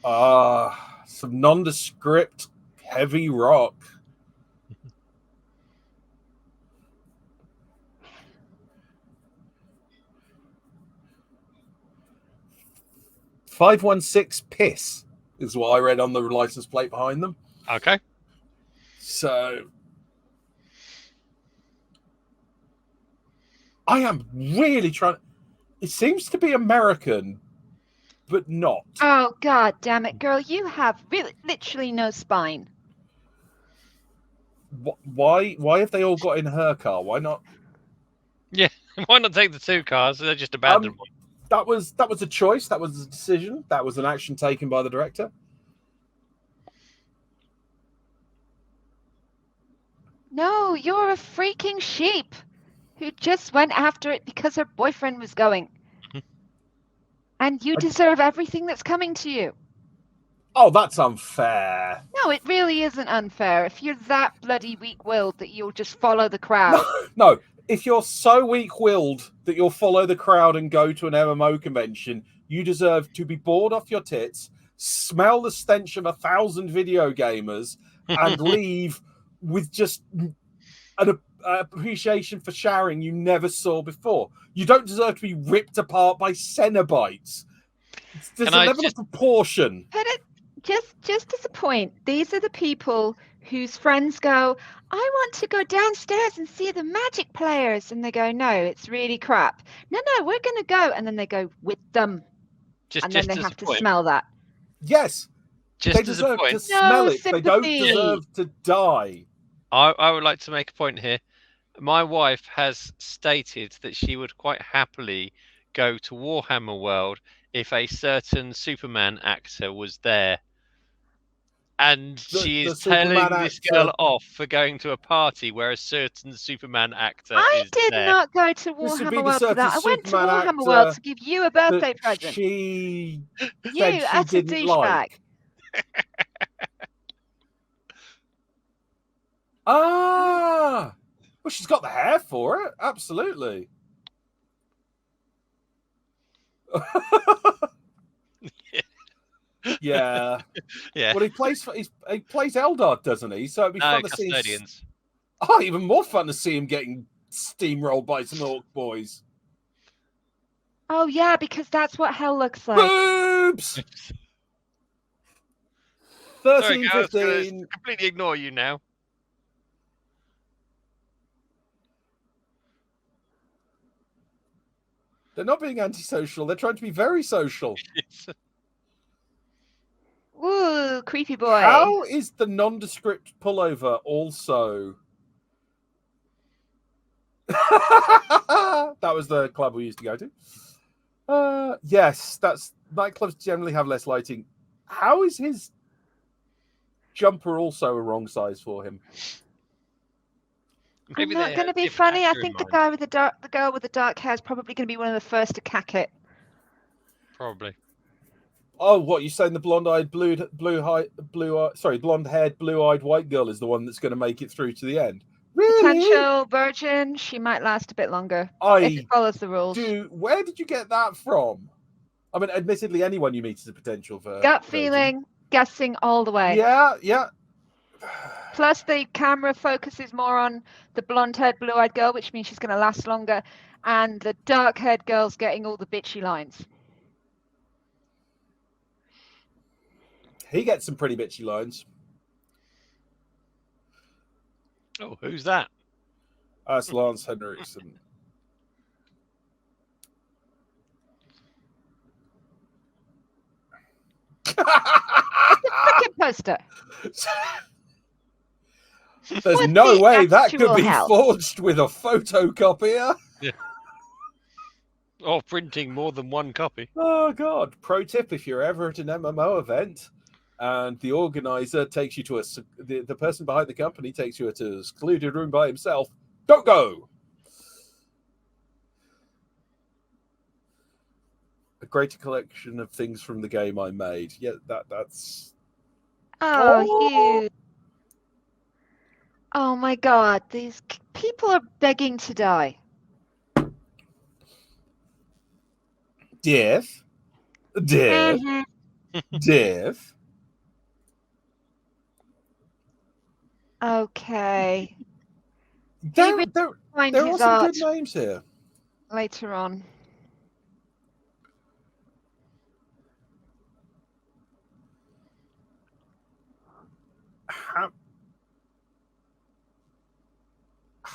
Some nondescript heavy rock. "516 Piss" is what I read on the license plate behind them. Okay. So I am really trying. It seems to be American, but not. Oh God damn it, girl! You have literally no spine. Why have they all got in her car? Why not? Yeah, why not take the 2 cars? They're just abandoned one. That was a choice. That was a decision. That was an action taken by the director. No, you're a freaking sheep who just went after it because her boyfriend was going. And you deserve everything that's coming to you. Oh, that's unfair. No, it really isn't unfair. If you're that bloody weak-willed that you'll just follow the crowd. No, if you're so weak-willed that you'll follow the crowd and go to an MMO convention, you deserve to be bored off your tits, smell the stench of 1,000 video gamers, and leave with just an appreciation for showering you never saw before. You don't deserve to be ripped apart by Cenobites. There's a level of proportion. But just as a point, these are the people whose friends go, I want to go downstairs and see the Magic players. And they go, no, it's really crap. No, we're going to go. And then they go with them. And then they have to smell that. Yes. Just they deserve to smell it. They don't deserve to die. I would like to make a point here. My wife has stated that she would quite happily go to Warhammer World if a certain Superman actor was there. And she is telling this girl off for going to a party where a certain Superman actor is there. I did not go to Warhammer World for that. I went to Warhammer World to give you a birthday present. She you utter douchebag. Well, she's got the hair for it. Absolutely. Yeah. Yeah. Well, he plays Eldar, doesn't he? So it'd be No, fun to see him. custodians. Oh, even more fun to see him getting steamrolled by some orc boys. Oh yeah, because that's what hell looks like. Boobs. Sorry, 13, I was going 15. to completely ignore you now. They're not being antisocial. They're trying to be very social. Ooh, creepy boy. How is the nondescript pullover also? That was the club we used to go to. Yes, that's nightclubs generally have less lighting. How is his jumper also a wrong size for him? Maybe I'm not going to be funny. I think the girl with the dark hair is probably going to be one of the first to cack it. Probably. Oh, what you saying? The blonde-haired, blonde-haired, blue-eyed white girl is the one that's going to make it through to the end. Really? Potential virgin. She might last a bit longer if it follows the rules. Where did you get that from? I mean, admittedly, anyone you meet is a potential for gut feeling, guessing all the way. Yeah. Plus, the camera focuses more on the blonde-haired, blue-eyed girl, which means she's going to last longer, and the dark-haired girl's getting all the bitchy lines. He gets some pretty bitchy lines. Oh, who's that? That's Lance Henriksen. It's a freaking poster. There's no way that could be forged with a photocopier. Yeah. Or printing more than one copy. Oh, God. Pro tip, if you're ever at an MMO event and the organizer takes you to the person behind the company takes you to a secluded room by himself, don't go. A greater collection of things from the game I made. Yeah, that's... Oh, oh my God. These people are begging to die. Div. Okay. There are some good names here. Later on.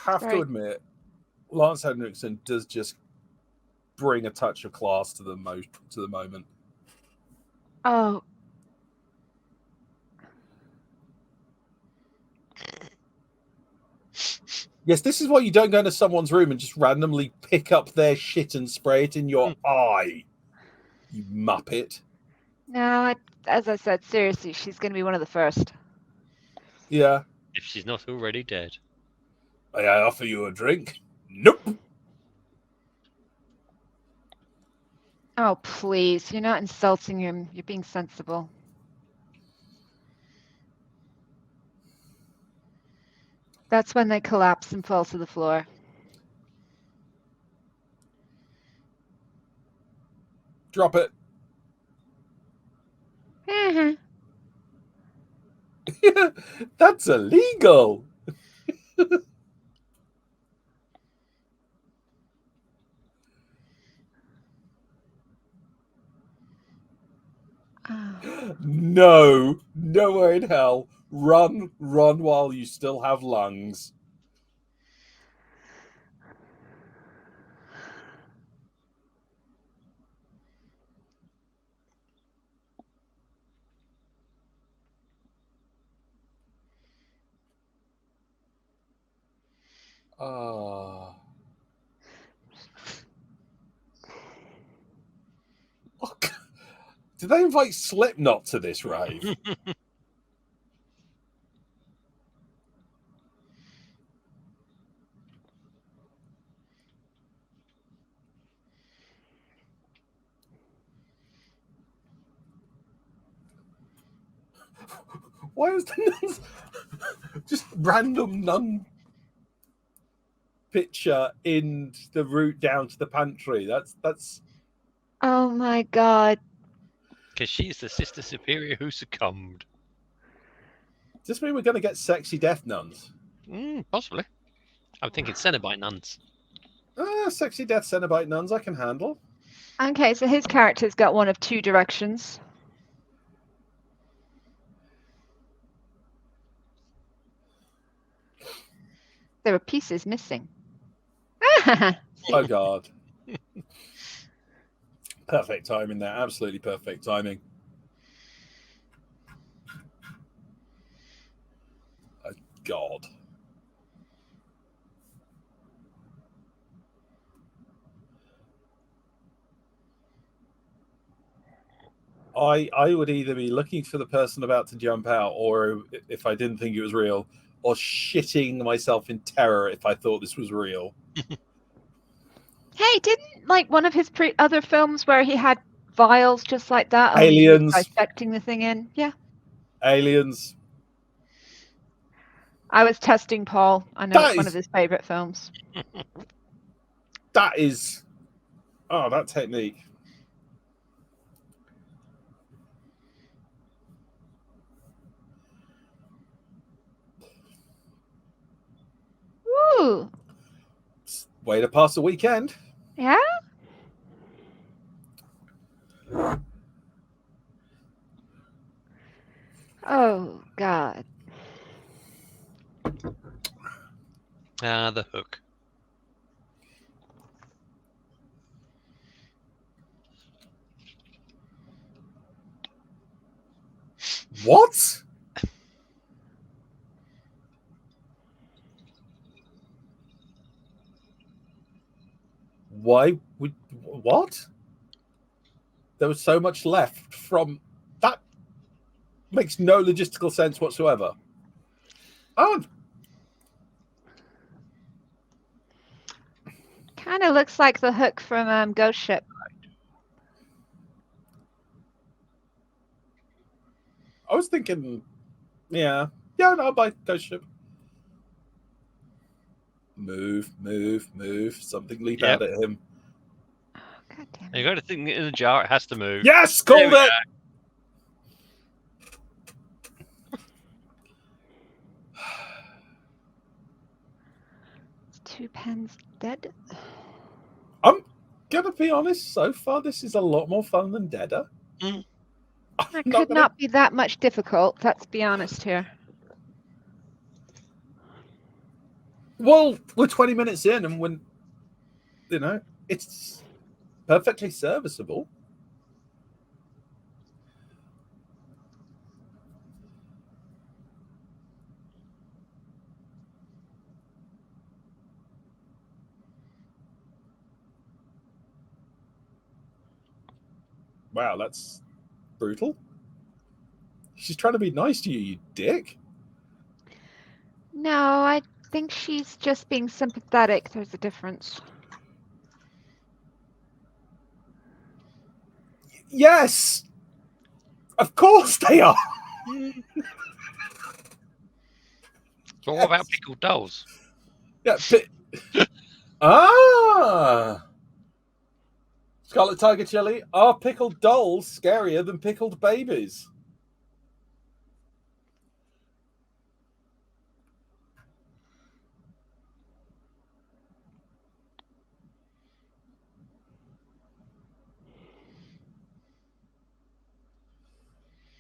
Have to admit, Lance Henriksen does just bring a touch of class to the moment. Oh. Yes, this is why you don't go into someone's room and just randomly pick up their shit and spray it in your eye. You muppet. No, as I said, seriously, she's going to be one of the first. Yeah. If she's not already dead. May I offer you a drink? Nope. Oh, please. You're not insulting him. You're being sensible. That's when they collapse and fall to the floor. Drop it. That's illegal. No, nowhere in hell. Run while you still have lungs. Did they invite Slipknot to this rave? Why is the nuns just random nun picture in the route down to the pantry? That's. Oh my God. because she's the sister superior who succumbed. Does this mean we're going to get sexy death nuns? Possibly. I'm thinking Cenobite nuns. Sexy death Cenobite nuns I can handle. Okay, so his character's got one of two directions. There are pieces missing. Oh, God. Perfect timing there. Absolutely perfect timing. Oh, God. I would either be looking for the person about to jump out, or if I didn't think it was real, or shitting myself in terror if I thought this was real. Hey, didn't like one of his other films where he had vials just like that? Aliens. He was dissecting the thing in. Yeah. Aliens. I was testing Paul. I know it's one of his favorite films. That is... Oh, that technique. Woo! Way to pass the weekend. Yeah? Oh, God. The hook. What? Why would... What? There was so much left from... That makes no logistical sense whatsoever. Oh. Kind of looks like the hook from Ghost Ship. I was thinking... Yeah, no, I'll buy Ghost Ship. Move. Something leap out at him. God damn it. You got to think in the jar, it has to move. Yes, called it! Two pens dead. I'm gonna be honest, so far this is a lot more fun than Deader. It could not be that much difficult, let's be honest here. Well, we're 20 minutes in and when, it's perfectly serviceable. Wow, that's brutal. She's trying to be nice to you, you dick. No, I think she's just being sympathetic. There's a difference. Yes! Of course they are! But what about pickled dolls? Yeah, Scarlet Tiger Chili, are pickled dolls scarier than pickled babies?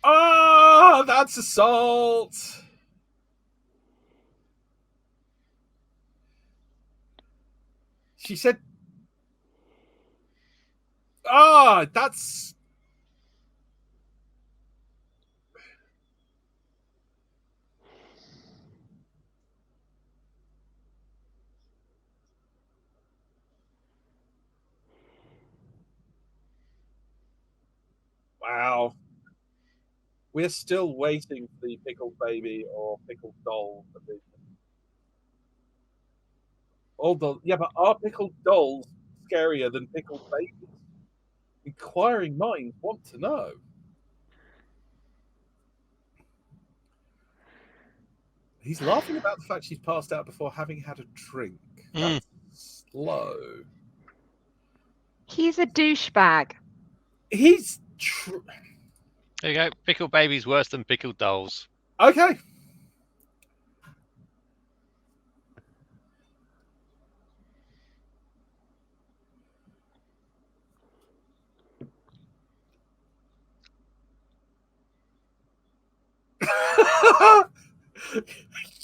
Oh, that's assault. She said, that's... Wow. We're still waiting for the pickled baby or pickled doll. Yeah, but are pickled dolls scarier than pickled babies? Inquiring minds want to know. He's laughing about the fact she's passed out before having had a drink. That's slow. He's a douchebag. He's... There you go. Pickle baby's worse than pickled dolls. Okay.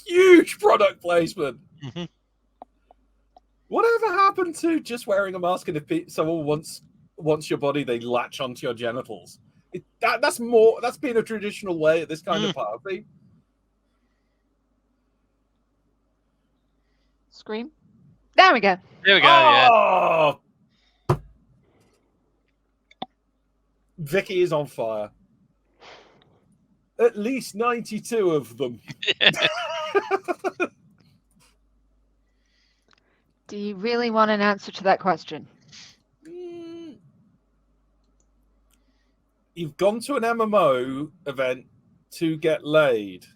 Huge product placement. Mm-hmm. Whatever happened to just wearing a mask, and if someone wants your body, they latch onto your genitals? That's been a traditional way at this kind of party. Scream. There we go. There we go. Yeah. Oh! Vicky is on fire. At least 92 of them. Do you really want an answer to that question? You've gone to an MMO event to get laid.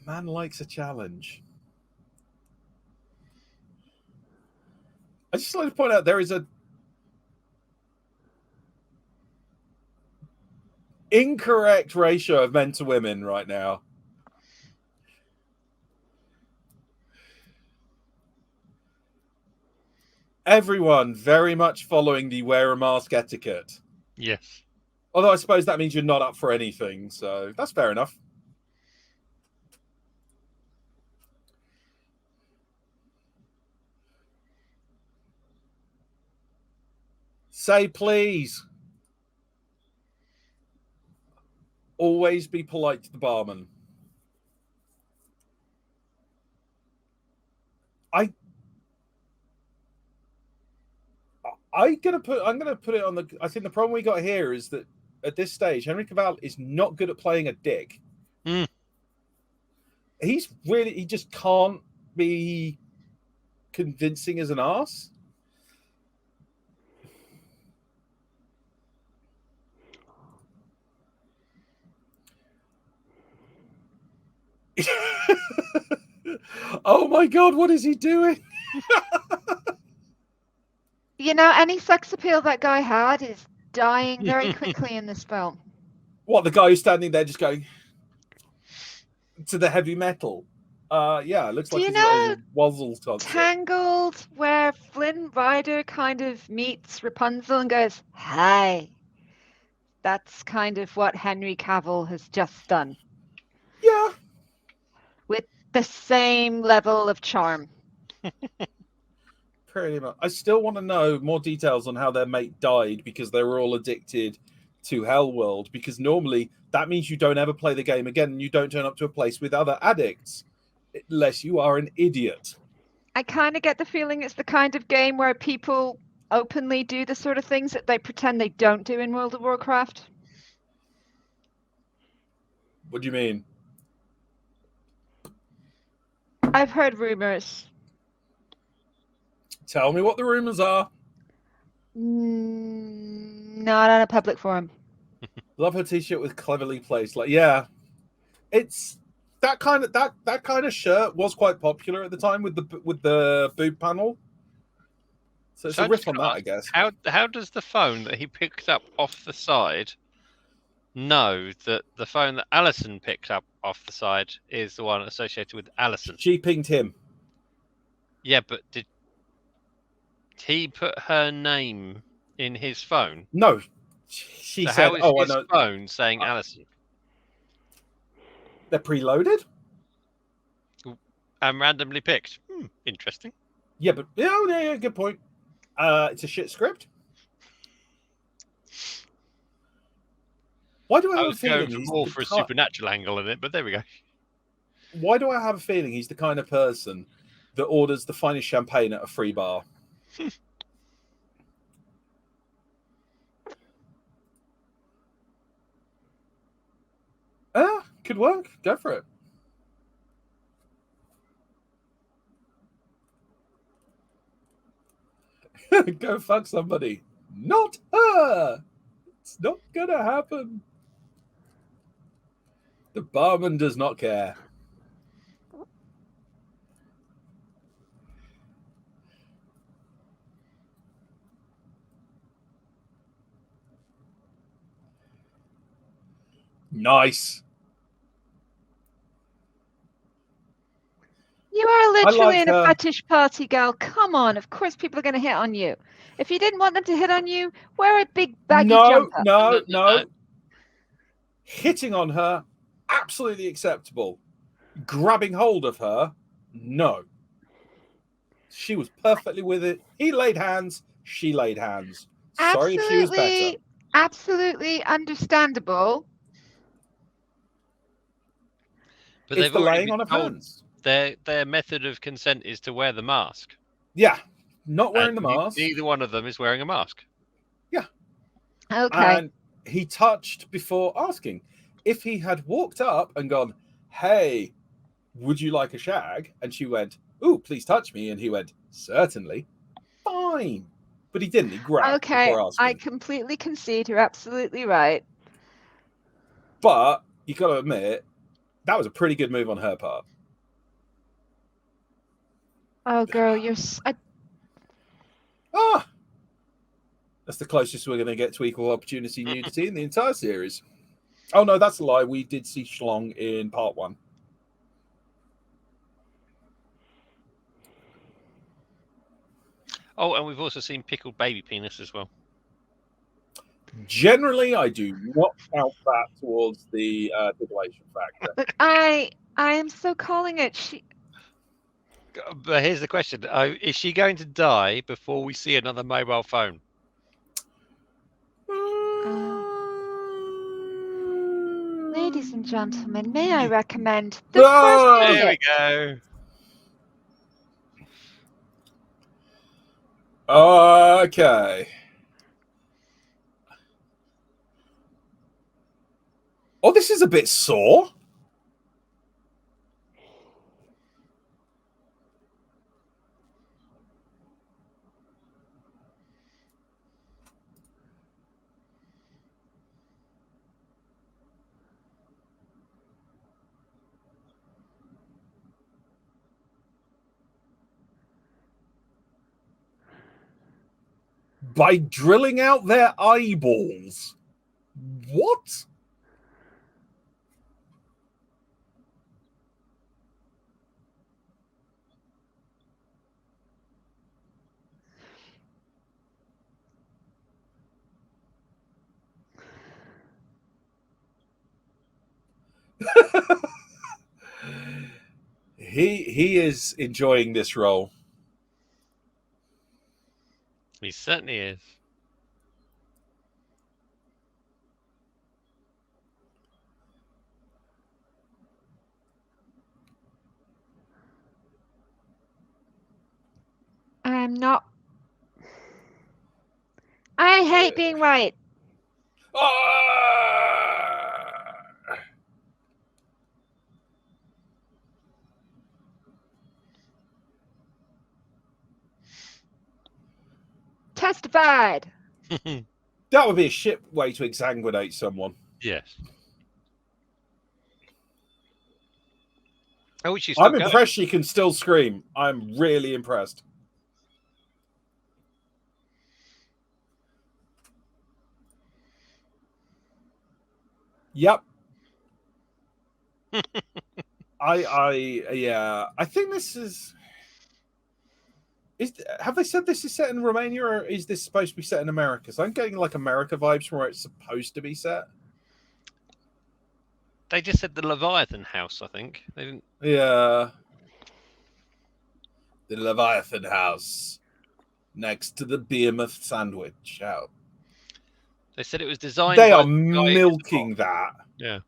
Man likes a challenge. I just like to point out there is a incorrect ratio of men to women right now. Everyone very much following the wear a mask etiquette. Yes. Although I suppose that means you're not up for anything, so that's fair enough. Say please. Always be polite to the barman. I'm gonna put it on the. I think the problem we got here is that at this stage, Henry Cavill is not good at playing a dick. Mm. He just can't be convincing as an arse. Oh my god, what is he doing? You know, any sex appeal that guy had is dying very quickly in this film. What, the guy who's standing there just going to the heavy metal? Yeah, it looks like he's got a Wazzles concert. Tangled, where Flynn Rider kind of meets Rapunzel and goes, "Hi." That's kind of what Henry Cavill has just done. Yeah. With the same level of charm. Pretty much. I still want to know more details on how their mate died because they were all addicted to Hellworld, because normally that means you don't ever play the game again and you don't turn up to a place with other addicts unless you are an idiot. I kind of get the feeling it's the kind of game where people openly do the sort of things that they pretend they don't do in World of Warcraft. What do you mean? I've heard rumors. Tell me what the rumors are. Not on a public forum. Love her t-shirt with cleverly placed. Like, yeah, it's that kind of shirt was quite popular at the time with the boob panel. So it's a riff on that, I guess. How does the phone that he picked up off the side know that the phone that Alison picked up off the side is the one associated with Alison? She pinged him. Yeah, but did he put her name in his phone? No. She so said, how is "Oh, his I know." phone saying Alison? They're preloaded and randomly picked. Interesting. Yeah, but yeah, good point. It's a shit script. Why do I have a feeling he's more for a supernatural angle in it? But there we go. Why do I have a feeling he's the kind of person that orders the finest champagne at a free bar? Could work. Go for it. Go fuck somebody. Not her. It's not gonna happen. The barman does not care. Nice. You are literally like in a her. fetish party, girl. Come on. Of course people are going to hit on you. If you didn't want them to hit on you, wear a big baggy jumper. No. Hitting on her, absolutely acceptable. Grabbing hold of her, no. She was perfectly with it. He laid hands. She laid hands. Sorry if she was better. Absolutely understandable. But It's they've the already laying been on of told hands. their method of consent is to wear the mask. Yeah, not wearing And the mask. Neither one of them is wearing a mask. Yeah. Okay. And he touched before asking. If he had walked up and gone, "Hey, would you like a shag?" And she went, "Ooh, please touch me." And he went, "Certainly." Fine. But he didn't. He grabbed before asking. I completely concede. You're absolutely right. But you got to admit, that was a pretty good move on her part. Oh, girl, you're... That's the closest we're going to get to equal opportunity nudity in the entire series. Oh, no, that's a lie. We did see Schlong in part 1. Oh, and we've also seen pickled baby penis as well. Generally, I do not count that towards the titillation factor. Look, I am so calling it. But here's the question. Is she going to die before we see another mobile phone? Ladies and gentlemen, may I recommend the first There we minute? go. Okay. Oh, this is a bit sore. By drilling out their eyeballs. What? He is enjoying this role. He certainly is. I'm not. I hate being right. Testified. That would be a shit way to exsanguinate someone. Yes. Oh, she's I'm impressed she can still scream. I'm really impressed. Yep. I think this is. Have they said this is set in Romania, or is this supposed to be set in America? So I'm getting like America vibes from where it's supposed to be set. They just said the Leviathan house, I think. They didn't. Yeah. The Leviathan house next to the Behemoth sandwich. Out. They said it was designed. They by are the guy milking that. Yeah.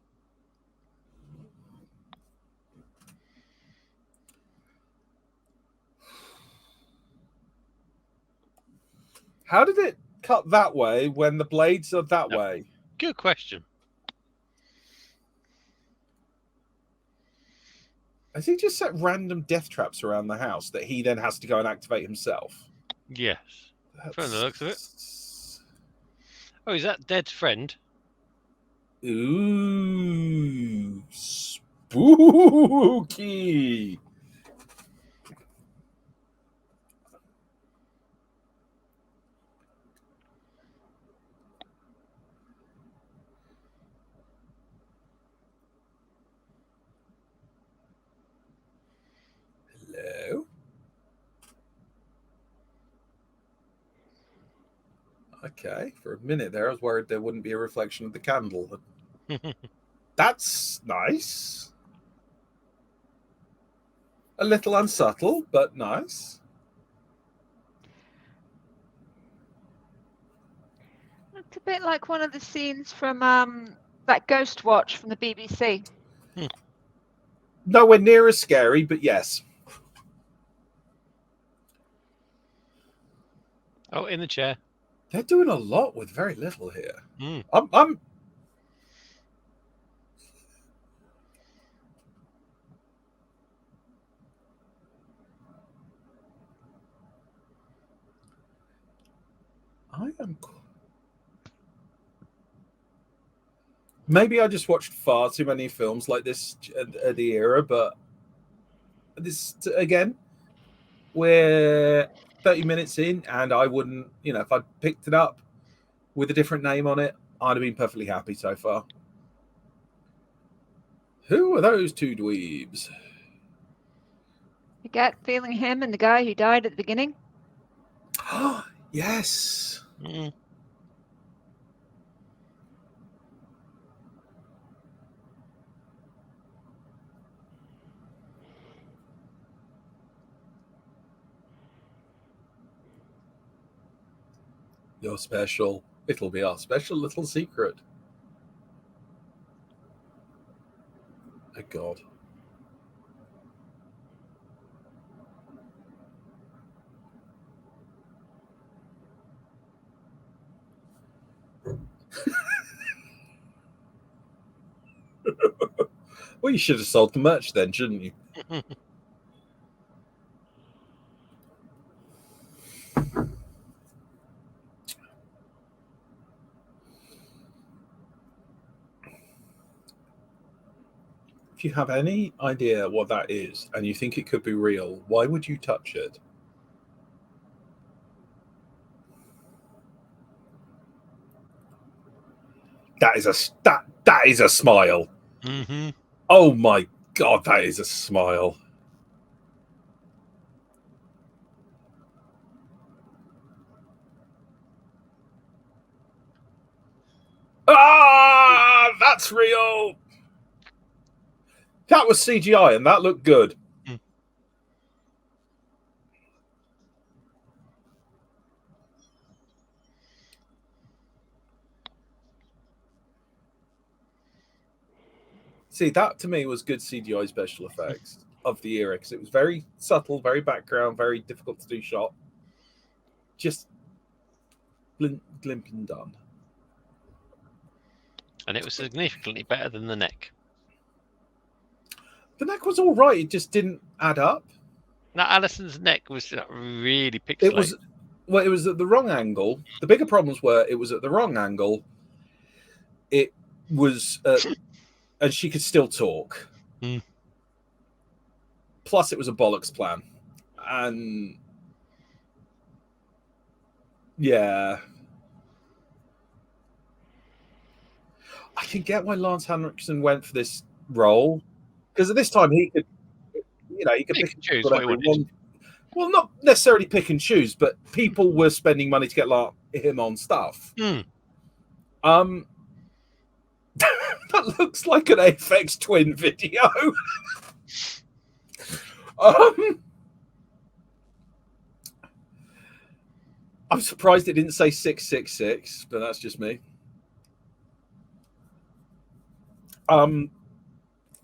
How did it cut that way when the blades are that way? Good question. Has he just set random death traps around the house that he then has to go and activate himself? Yes. From the looks of it. Oh, is that Dead's friend? Ooh, spooky. Okay, for a minute there, I was worried there wouldn't be a reflection of the candle. That's nice. A little unsubtle, but nice. It's a bit like one of the scenes from that Ghost Watch from the BBC. Nowhere near as scary, but yes. Oh, in the chair. They're doing a lot with very little here. Mm. I am. Maybe I just watched far too many films like this at the era, but this again, we're 30 minutes in, and I wouldn't, if I picked it up with a different name on it, I'd have been perfectly happy so far. Who are those two dweebs? You get feeling him and the guy who died at the beginning? Yes. Mm. You're special. It'll be our special little secret. Oh, God. Well, you should have sold the merch then, shouldn't you? If you have any idea what that is and you think it could be real, why would you touch it? That is a smile. Mm-hmm. Oh my God, that is a smile. Ah, that's real. That was CGI and that looked good. Mm. See, that to me was good CGI special effects of the era because it was very subtle, very background, very difficult to do shot. Just glimping done. And it was significantly better than the neck. The neck was all right. It just didn't add up. Now, Alison's neck was really pixelated. It was at the wrong angle. The bigger problems were it was at the wrong angle. It was, and she could still talk. Mm. Plus, it was a bollocks plan. And yeah. I can get why Lance Henriksen went for this role. Because at this time, he could pick and choose what he wanted. Well, not necessarily pick and choose, but people were spending money to get him on stuff. Mm. That looks like an Aphex Twin video. I'm surprised it didn't say 666, but that's just me.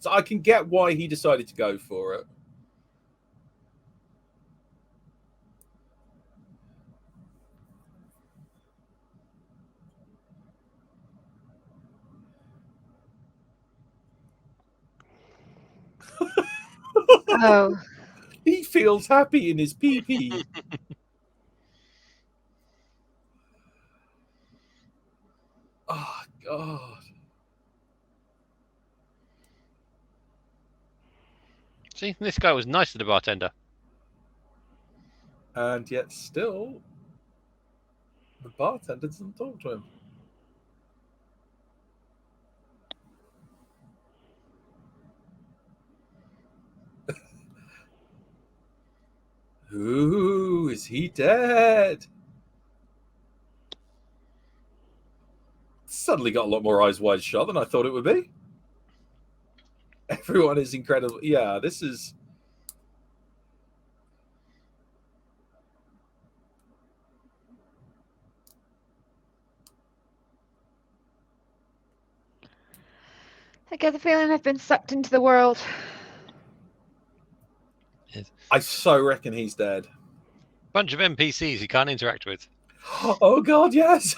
So I can get why he decided to go for it. Oh. He feels happy in his pee-pee. Oh, God. See, this guy was nice to the bartender. And yet still, the bartender doesn't talk to him. Ooh, is he dead? suddenly got a lot more eyes wide shut than I thought it would be. Everyone is incredible. Yeah, this is. I get the feeling I've been sucked into the world. I so reckon he's dead. Bunch of NPCs you can't interact with. Oh God, yes.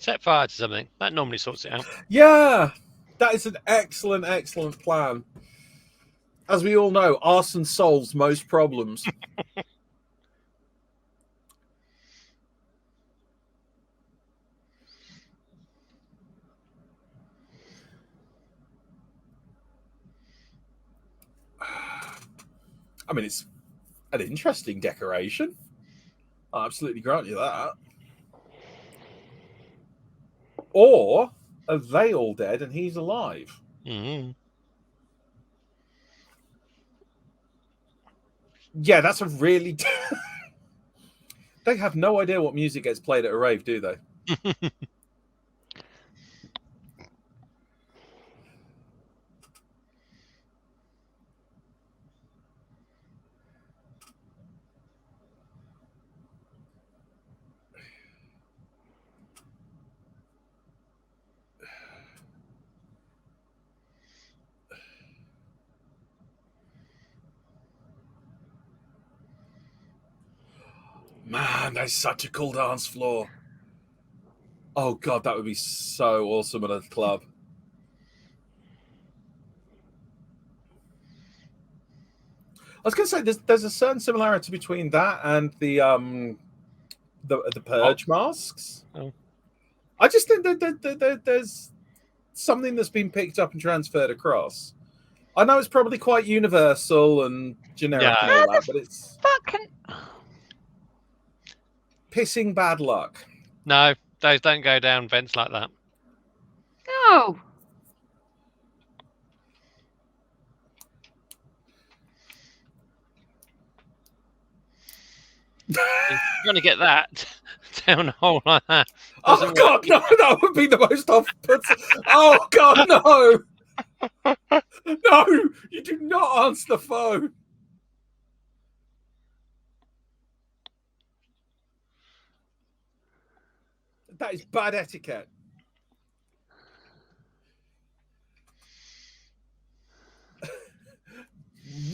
Set fire to something. That normally sorts it out. Yeah, that is an excellent, excellent plan. As we all know, arson solves most problems. I mean, it's an interesting decoration. I'll absolutely grant you that. Or are they all dead and he's alive? Mm-hmm. Yeah, that's a really... They have no idea what music gets played at a rave, do they? Man, that's such a cool dance floor. Oh, God, that would be so awesome at a club. I was going to say, there's a certain similarity between that and the Purge masks. Oh. I just think that there's something that's been picked up and transferred across. I know it's probably quite universal and generic and all that, but it's fucking pissing bad luck. No, those don't go down vents like that. no. You're going to get that down a hole like that. Oh God, no! That would be the most off-putting. Oh God, no! No, you do not answer the phone. That is bad etiquette.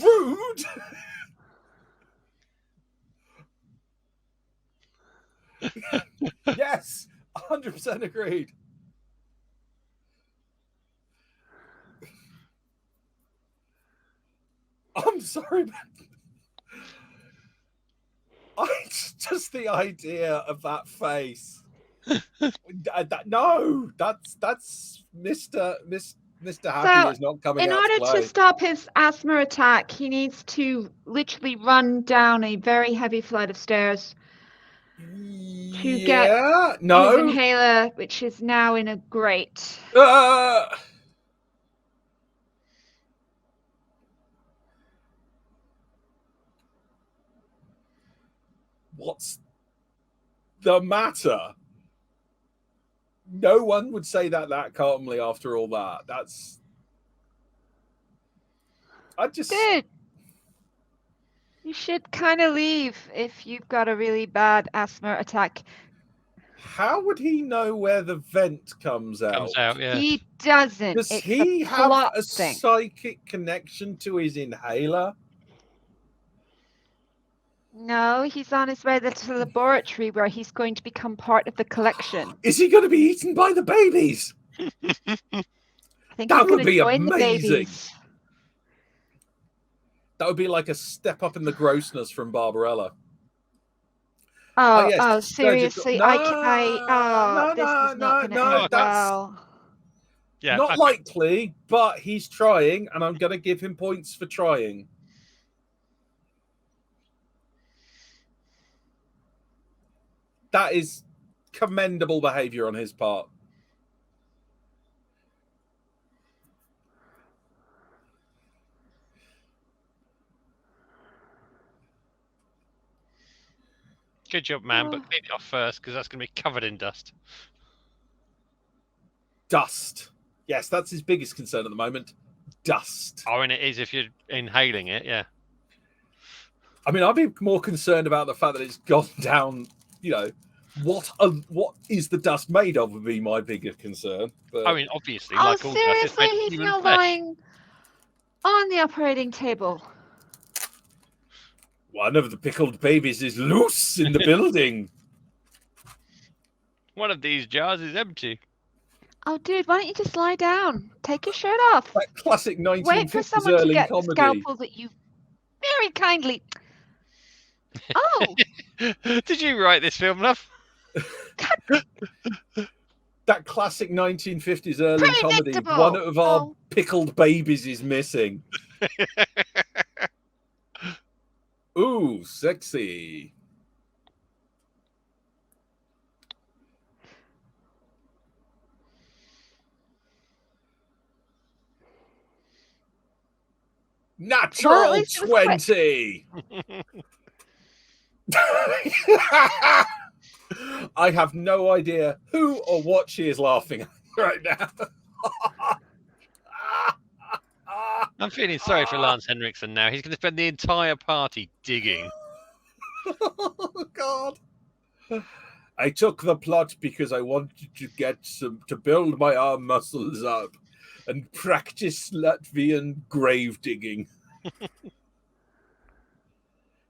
Rude. Yes, 100% agreed. I'm sorry, man. Just the idea of that face. No, that's Mr. Happy is not coming in out order to play. to stop his asthma attack, he needs to literally run down a very heavy flight of stairs to get his inhaler, which is now in a grate. What's the matter? No one would say that calmly after all that. Dude, you should kind of leave if you've got a really bad asthma attack. How would he know where the vent comes out? Comes out, yeah. He doesn't. Does it's he a have plot a thing. psychic connection to his inhaler? No, he's on his way to the laboratory where he's going to become part of the collection. Is he going to be eaten by the babies? I think That he's would going be to join the amazing. babies. That would be like a step up in the grossness from Barbarella. Oh, yes, seriously? no, This is not going to end well. Yeah, not likely, but he's trying, and I'm going to give him points for trying. That is commendable behaviour on his part. Good job, man, but clean it off first because that's going to be covered in dust. Dust. Yes, that's his biggest concern at the moment. Dust. Oh, and it is if you're inhaling it, yeah. I mean, I'd be more concerned about the fact that it's gone down, you know, what is the dust made of would be my bigger concern. But... I mean, obviously, Oh, like all dust, it's seriously? made of He's human now flesh. lying on the operating table. One of the pickled babies is loose in the building. One of these jars is empty. Oh, dude, why don't you just lie down? Take your shirt off. That classic 1950s Wait for someone to early get comedy. the scalpel that you very kindly... Oh! Did you write this film, love? That classic 1950s early comedy. Predictable. One of our pickled babies is missing. Ooh, sexy. Natural 20. I have no idea who or what she is laughing at right now. I'm feeling sorry for Lance Henriksen now. He's going to spend the entire party digging. Oh, God. I took the plot because I wanted to get to build my arm muscles up and practice Latvian grave digging.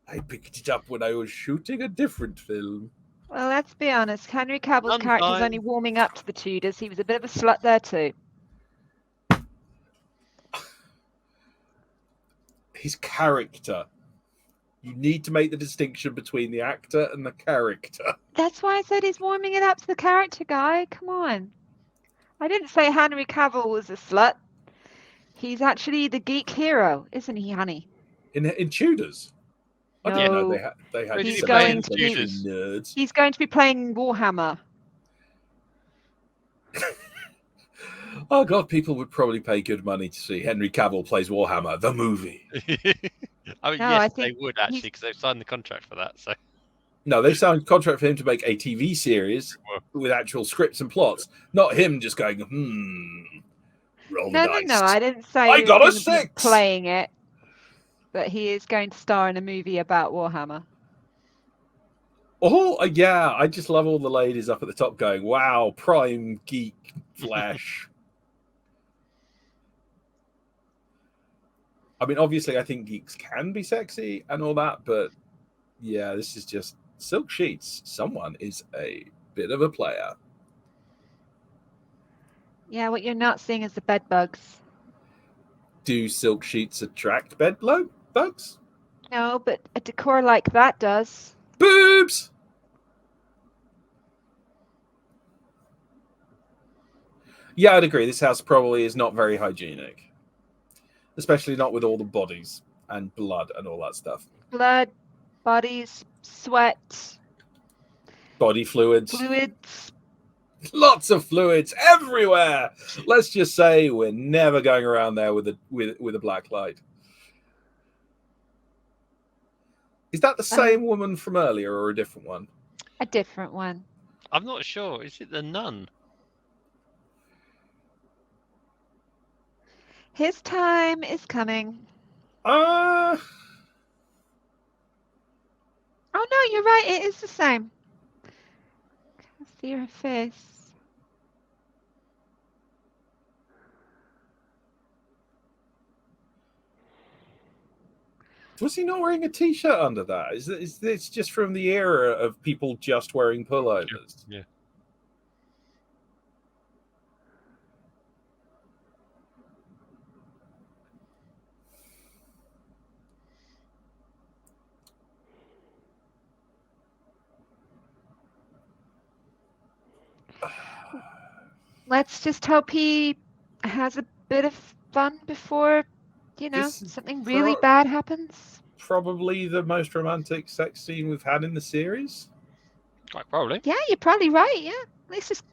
I picked it up when I was shooting a different film. Well, let's be honest. Henry Cavill's character's only warming up to the Tudors. He was a bit of a slut there too. His character. You need to make the distinction between the actor and the character. That's why I said he's warming it up to the character, guy. Come on. I didn't say Henry Cavill was a slut. He's actually the geek hero, isn't he, honey? In Tudors? No. I didn't know they had He's going to be nerds. He's going to be playing Warhammer. Oh, God, people would probably pay good money to see Henry Cavill plays Warhammer, the movie. I mean, No, yes, I think they would actually, because they've signed the contract for that. So no, they signed a contract for him to make a TV series with actual scripts and plots, not him just going, roll the dice. No, I didn't say I he was got a going to be 6! playing it, but he is going to star in a movie about Warhammer. Oh, yeah, I just love all the ladies up at the top going, wow, prime geek flash. I mean, obviously, I think geeks can be sexy and all that, but yeah, this is just silk sheets. Someone is a bit of a player. Yeah, what you're not seeing is the bed bugs. Do silk sheets attract bed bugs? No, but a decor like that does. Boobs! Yeah, I'd agree. This house probably is not very hygienic. Especially not with all the bodies and blood and all that stuff. Blood, bodies, sweat. Body fluids. Fluids. Lots of fluids everywhere. Let's just say we're never going around there with a black light. Is that the same woman from earlier or a different one? A different one. I'm not sure. Is it the nun? His time is coming. Oh no, you're right. It is the same. I see her face. Was he not wearing a t-shirt under that? Is this just from the era of people just wearing pullovers? Yeah. Let's just hope he has a bit of fun before, something really bad happens. Probably the most romantic sex scene we've had in the series. Quite probably. Yeah, you're probably right. Yeah, it's just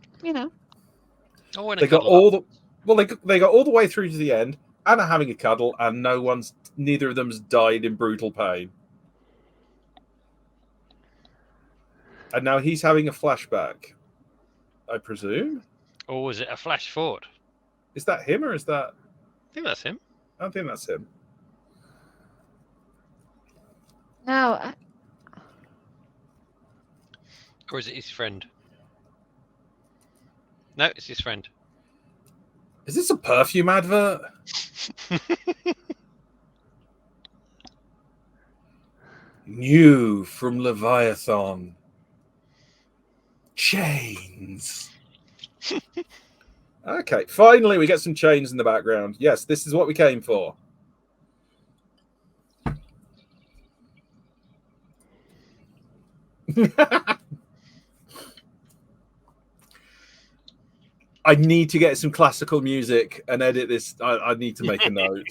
Oh, and They got they got all the way through to the end and are having a cuddle, and neither of them's died in brutal pain. And now he's having a flashback, I presume. Or was it a flash forward? Is that him or is that? I think that's him. I don't think that's him. No. Or is it his friend? No, it's his friend. Is this a perfume advert? New from Leviathan. Chains. Okay, finally we get some chains in the background. Yes, this is what we came for. I need to get some classical music and edit this. I need to make a note.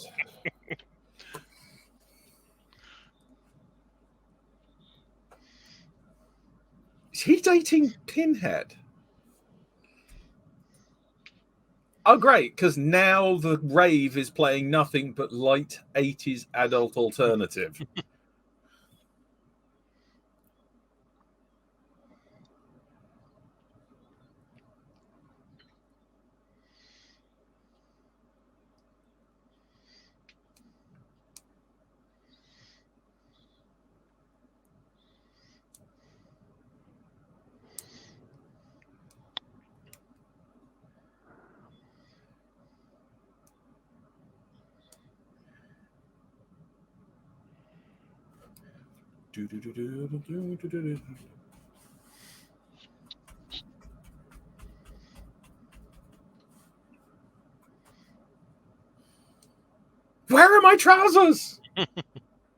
Is he dating Pinhead? Oh, great, because now the rave is playing nothing but light 80s adult alternative. Where are my trousers?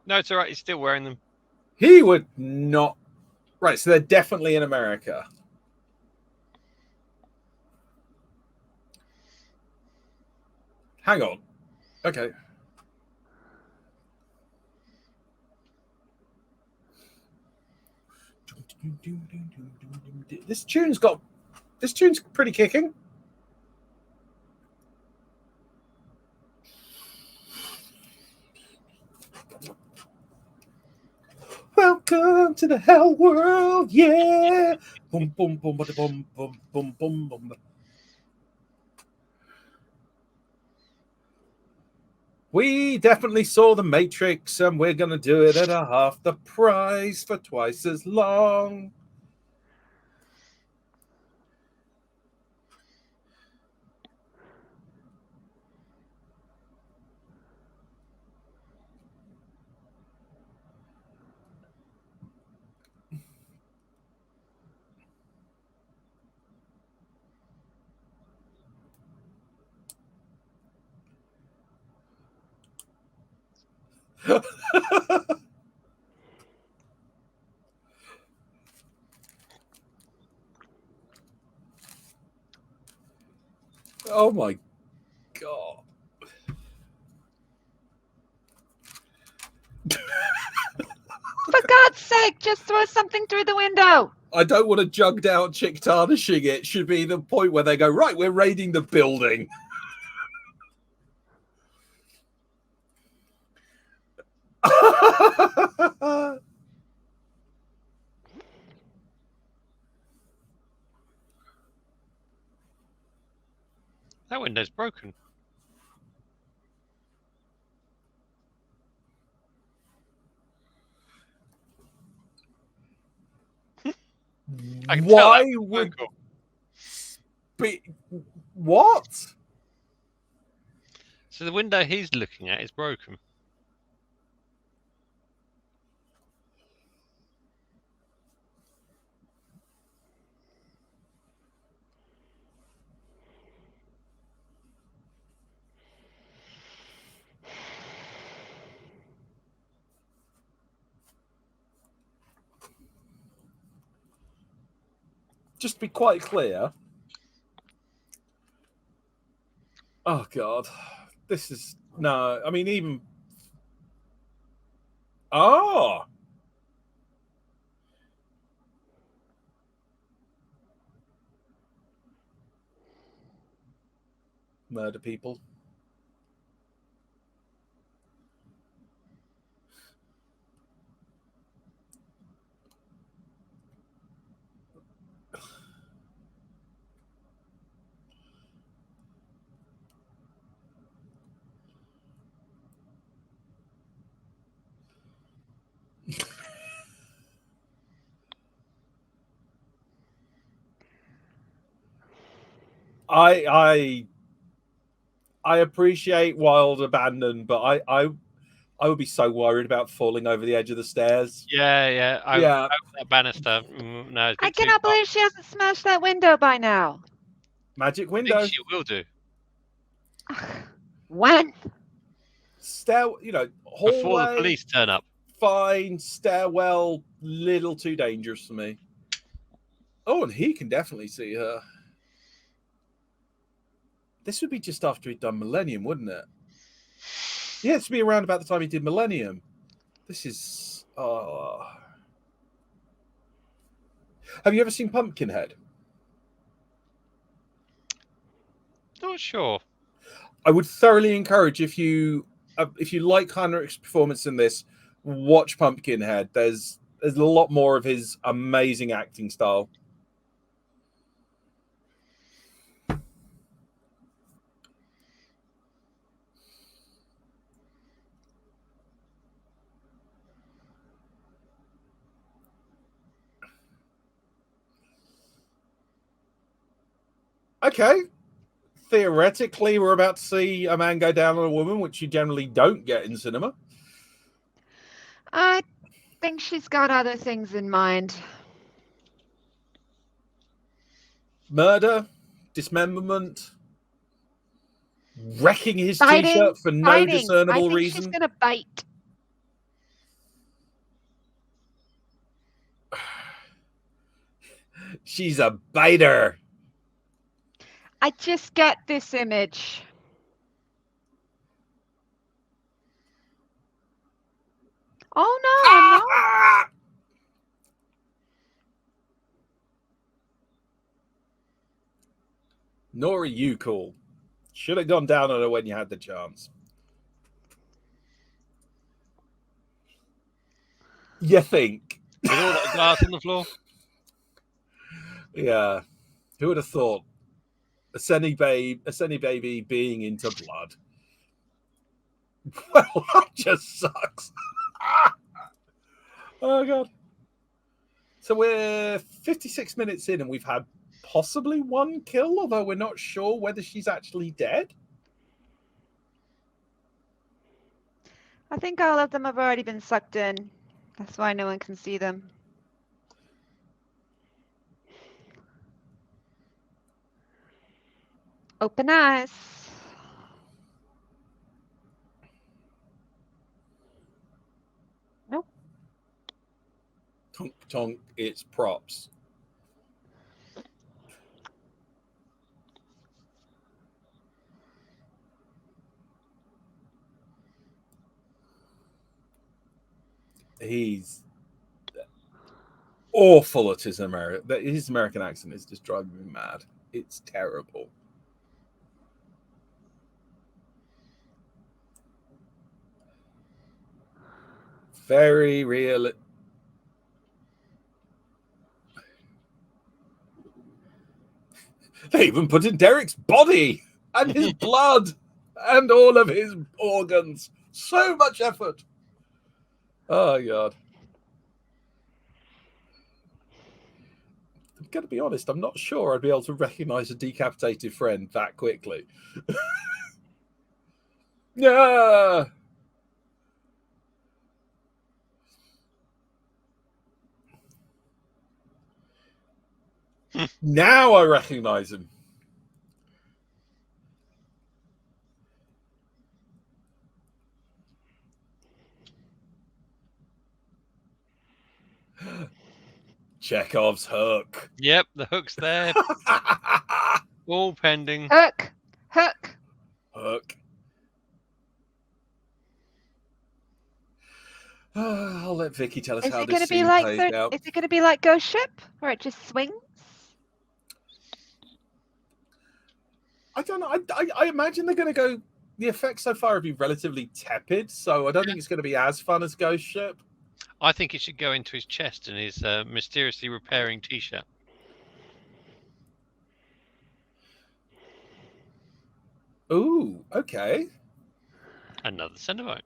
No, it's all right. He's still wearing them. He would not. Right, so they're definitely in America. Hang on. Okay. This tune's pretty kicking. Welcome to the Hellworld, yeah. Boom, boom, boom, boom, boom, boom, boom, boom, boom. We definitely saw The Matrix, and we're going to do it at a half the price for twice as long. Oh my God. For God's sake, just throw something through the window. I don't want a jugged out chick tarnishing it. Should be the point where they go, right, we're raiding the building. That window's broken. I can tell Why that would vocal. be what? So the window he's looking at is broken. Just to be quite clear. Oh God, this is no. I mean, even murder people. I appreciate wild abandon, but I would be so worried about falling over the edge of the stairs. Yeah. Yeah. That banister. No, it's a I bit too cannot far. believe she hasn't smashed that window by now. Magic I window. think she will do. When? Stair, hallway. Before the police turn up. Fine. Stairwell, little too dangerous for me. Oh, and he can definitely see her. This would be just after he'd done Millennium, wouldn't it? Yeah, it's to be around about the time he did Millennium. This is... Have you ever seen Pumpkinhead? Not sure. I would thoroughly encourage, if you like Henriksen's performance in this, watch Pumpkinhead. There's a lot more of his amazing acting style. Okay. Theoretically, we're about to see a man go down on a woman, which you generally don't get in cinema. I think she's got other things in mind. Murder, dismemberment, wrecking his Biting, t-shirt for no biting. discernible I think reason. she's gonna bite. She's a biter. I just get this image. Oh no, I'm not. Nor are you cool. Should have gone down on her when you had the chance. You think? With all that glass on the floor? Yeah. Who would have thought? A Senny baby being into blood. Well, that just sucks. Oh, God. So we're 56 minutes in and we've had possibly one kill, although we're not sure whether she's actually dead. I think all of them have already been sucked in. That's why no one can see them. Open eyes. Nope. Tonk, tonk, it's props. He's awful at his American accent is just driving me mad. It's terrible. Very real. They even put in Derek's body and his blood and all of his organs. So much effort. Oh, God. I'm going to be honest, I'm not sure I'd be able to recognize a decapitated friend that quickly. Yeah. Now I recognize him. Chekhov's hook. Yep, the hook's there. All pending. Hook. Hook. Hook. I'll let Vicky tell us Is how it going this to be scene like plays out. Is it going to be like Ghost Ship, where it just swings? I don't know. I imagine they're going to go. The effects so far have been relatively tepid, so I don't think it's going to be as fun as Ghost Ship. I think it should go into his chest and his mysteriously repairing T-shirt. Ooh, okay. Another Cenobite.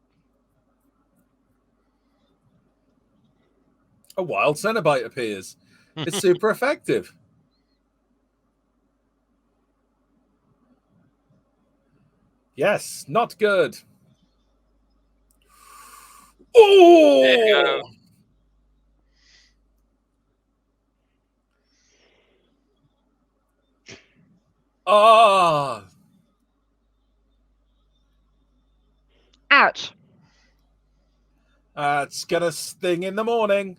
A wild Cenobite appears. It's super effective. Yes, not good. Oh! Ah! Ouch. It's gonna sting in the morning.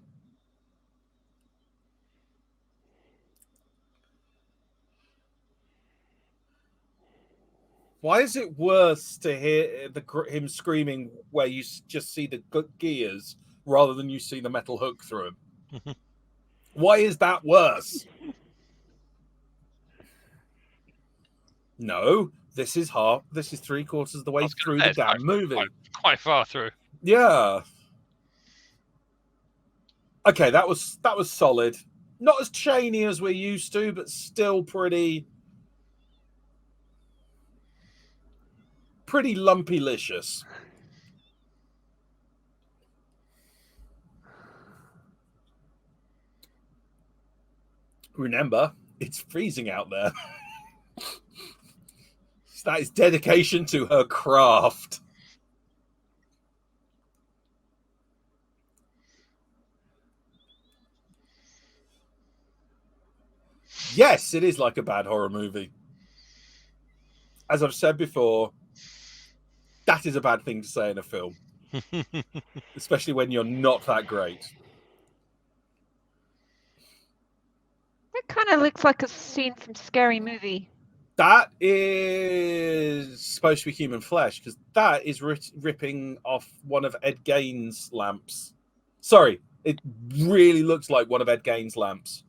Why is it worse to hear him screaming where you just see the gears rather than you see the metal hook through him? Why is that worse? No, this is half. This is 3/4 of the way through the damn movie. Quite far through. Yeah. Okay, that was solid. Not as chainy as we're used to, but still pretty lumpy-licious. Remember, it's freezing out there. That is dedication to her craft. Yes, it is like a bad horror movie. As I've said before, that is a bad thing to say in a film. Especially when you're not that great. That kind of looks like a scene from Scary Movie. That is supposed to be human flesh, because that is ripping off one of Ed Gein's lamps. Sorry, it really looks like one of Ed Gein's lamps.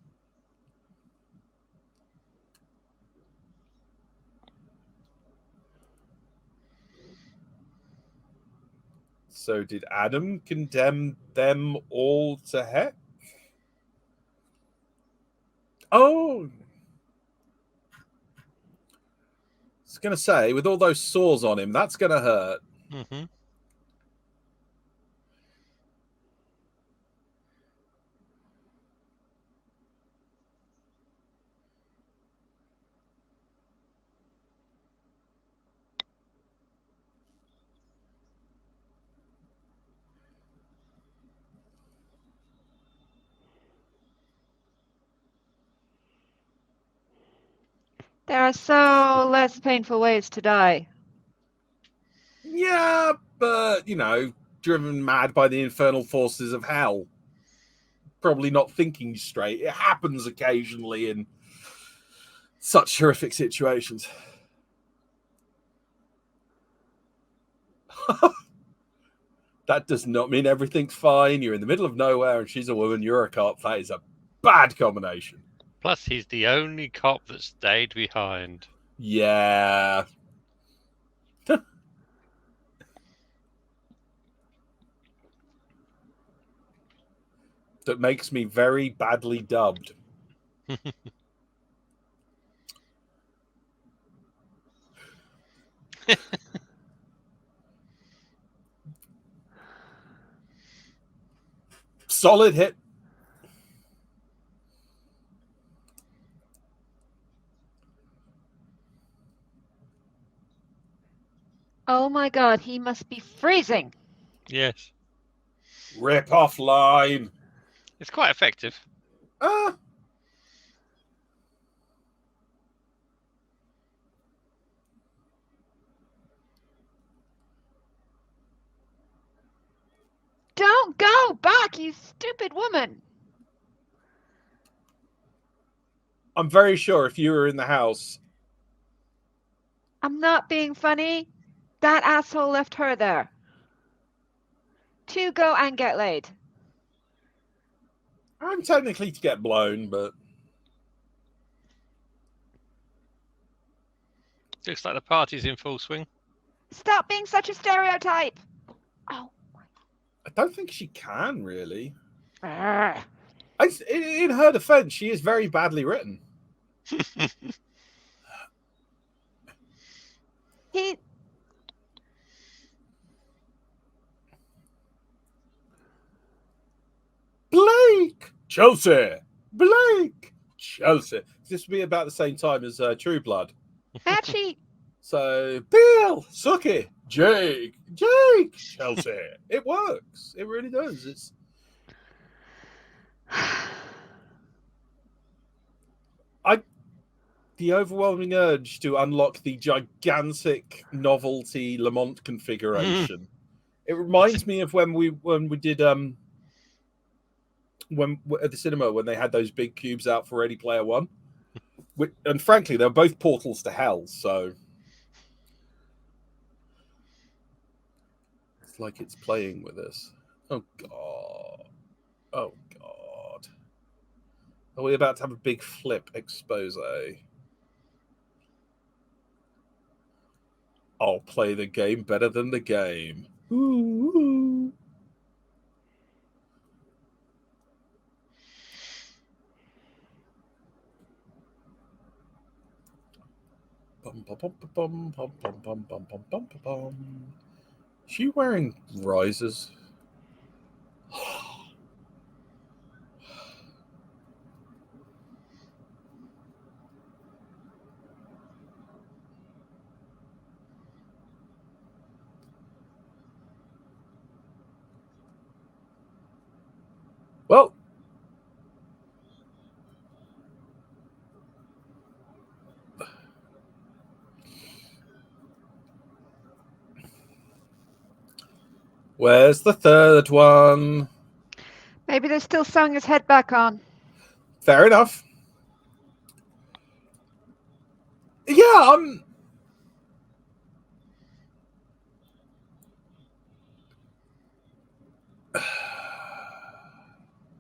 So did Adam condemn them all to heck? Oh, I was going to say, with all those sores on him, that's going to hurt. Mm-hmm. There are so less painful ways to die. Yeah, but, you know, driven mad by the infernal forces of hell. Probably not thinking straight. It happens occasionally in such horrific situations. That does not mean everything's fine. You're in the middle of nowhere and she's a woman, you're a cop. That is a bad combination. Plus, he's the only cop that stayed behind. Yeah. That makes me very badly dubbed. Solid hit. Oh my god, he must be freezing. Yes. Rip off line. It's quite effective. Don't go back, you stupid woman. I'm very sure if you were in the house. I'm not being funny. That asshole left her there. To go and get laid. I'm technically to get blown, but Looks like the party's in full swing. Stop being such a stereotype. Oh. I don't think she can really. Arrgh. In her defense, she is very badly written. Blake Chelsea. Blake Chelsea. This would be about the same time as True Blood. Actually, So Bill, Suki, Jake, Chelsea. It works. It really does. It's the overwhelming urge to unlock the gigantic novelty Lamont configuration. It reminds me of when we did when at the cinema when they had those big cubes out for Ready Player One. And frankly, they're both portals to hell, so it's like it's playing with us. Oh god. Oh god. Are we about to have a big flip expose? I'll play the game better than the game. Ooh. Bum, bum, bum, bum, bum, bum, bum, bum, bum, bum, bum. Is she wearing risers? Well, where's the third one? maybe they're still sewing his head back on. Fair enough. Yeah,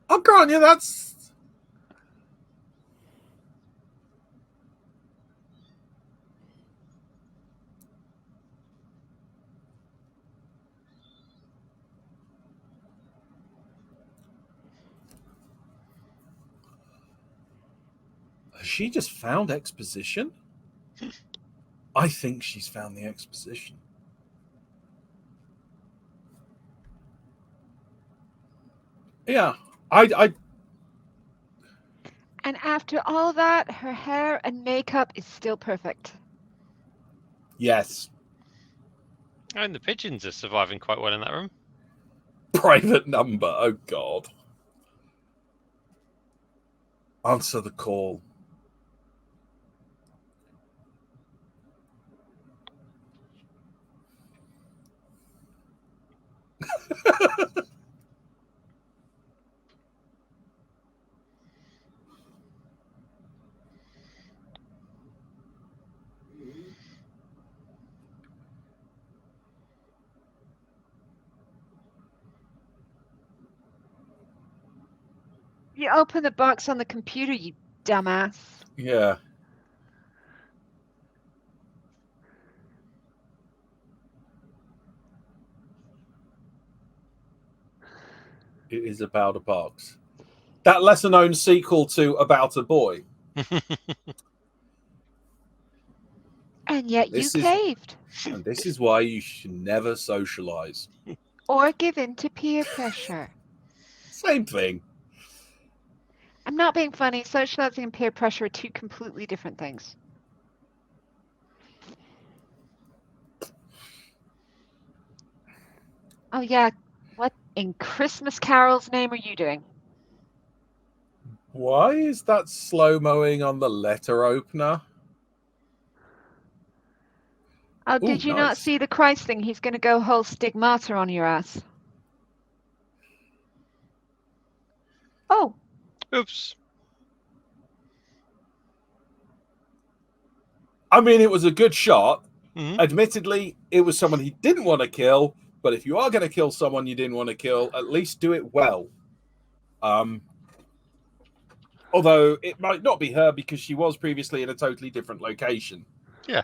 I'll grant you that's. Has she just found exposition? I think she's found the exposition. Yeah, I. And after all that, her hair and makeup is still perfect. Yes. And the pigeons are surviving quite well in that room. Private number. Oh god. Answer the call. You open the box on the computer, you dumbass. Yeah. It is about a box. That lesser-known sequel to About a Boy. And yet you caved. And this is why you should never socialize. Or give in to peer pressure. Same thing. I'm not being funny. Socializing and peer pressure are two completely different things. Oh, yeah. What in Christmas Carol's name are you doing? Why is that slow-mowing on the letter opener? Oh, did you not see the Christ thing? He's going to go whole stigmata on your ass. Oh. Oops. I mean, it was a good shot. Mm-hmm. Admittedly, it was someone he didn't want to kill, but if you are going to kill someone you didn't want to kill, at least do it well. Although it might not be her because she was previously in a totally different location. Yeah.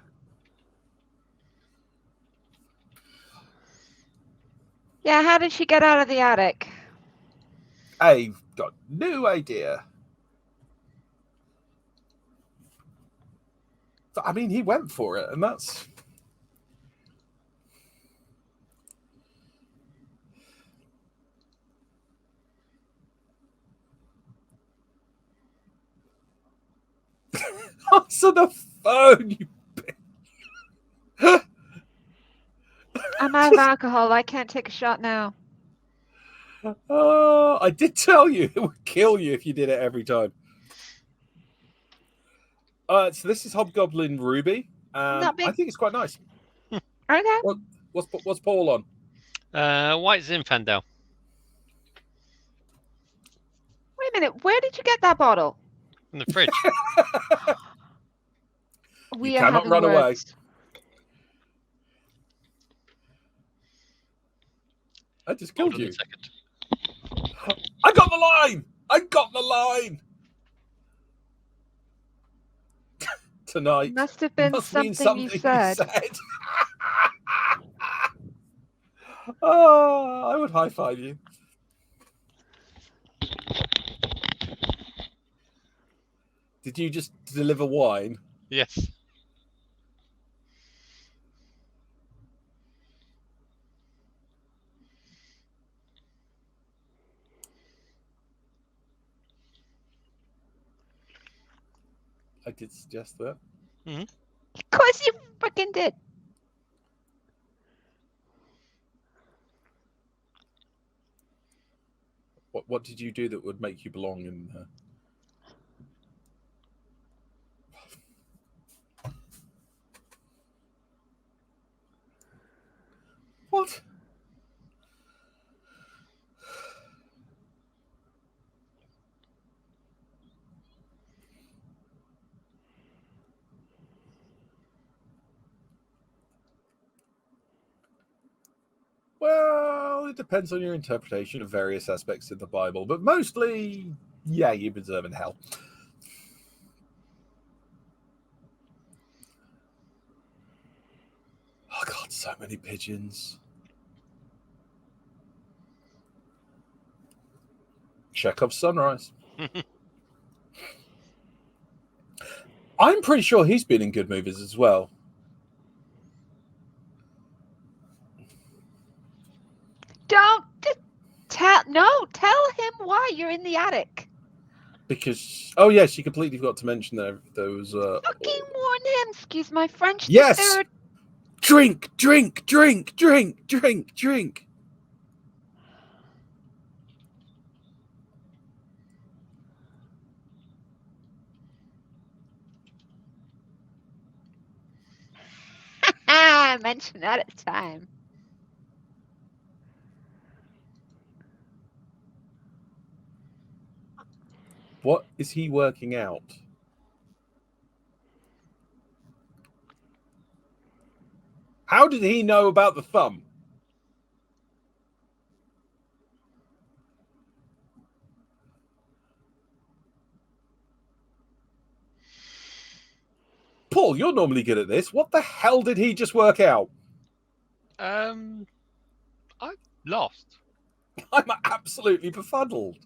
Yeah, how did she get out of the attic? I've got no idea. I mean, he went for it, and that's... Answer the phone, you... I'm out of alcohol. I can't take a shot now. I did tell you it would kill you if you did it every time. So this is Hobgoblin Ruby. Not big. I think it's quite nice. Okay. What's Paul on? White Zinfandel. Wait a minute. Where did you get that bottle? In the fridge. We You are cannot having run away. words. I just killed Hold on you. a second. I got the line! I got the line! Tonight. Must have been Must mean something you said. Oh, I would high five you. Did you just deliver wine? Yes. I did suggest that. Of course you freaking did. What did you do that would make you belong in What? Well, it depends on your interpretation of various aspects of the Bible, but mostly, yeah, you're deserving hell. Oh, God, so many pigeons. Chekhov's Sunrise. I'm pretty sure he's been in good movies as well. Don't tell him why you're in the attic. Because, oh yes, she completely forgot to mention that those. Fucking warn him. Excuse my French. Yes. Drink, drink, drink, drink, drink, drink. Mention that at the time. What is he working out? How did he know about the thumb? Paul, you're normally good at this. What the hell did he just work out? I lost. I'm absolutely befuddled.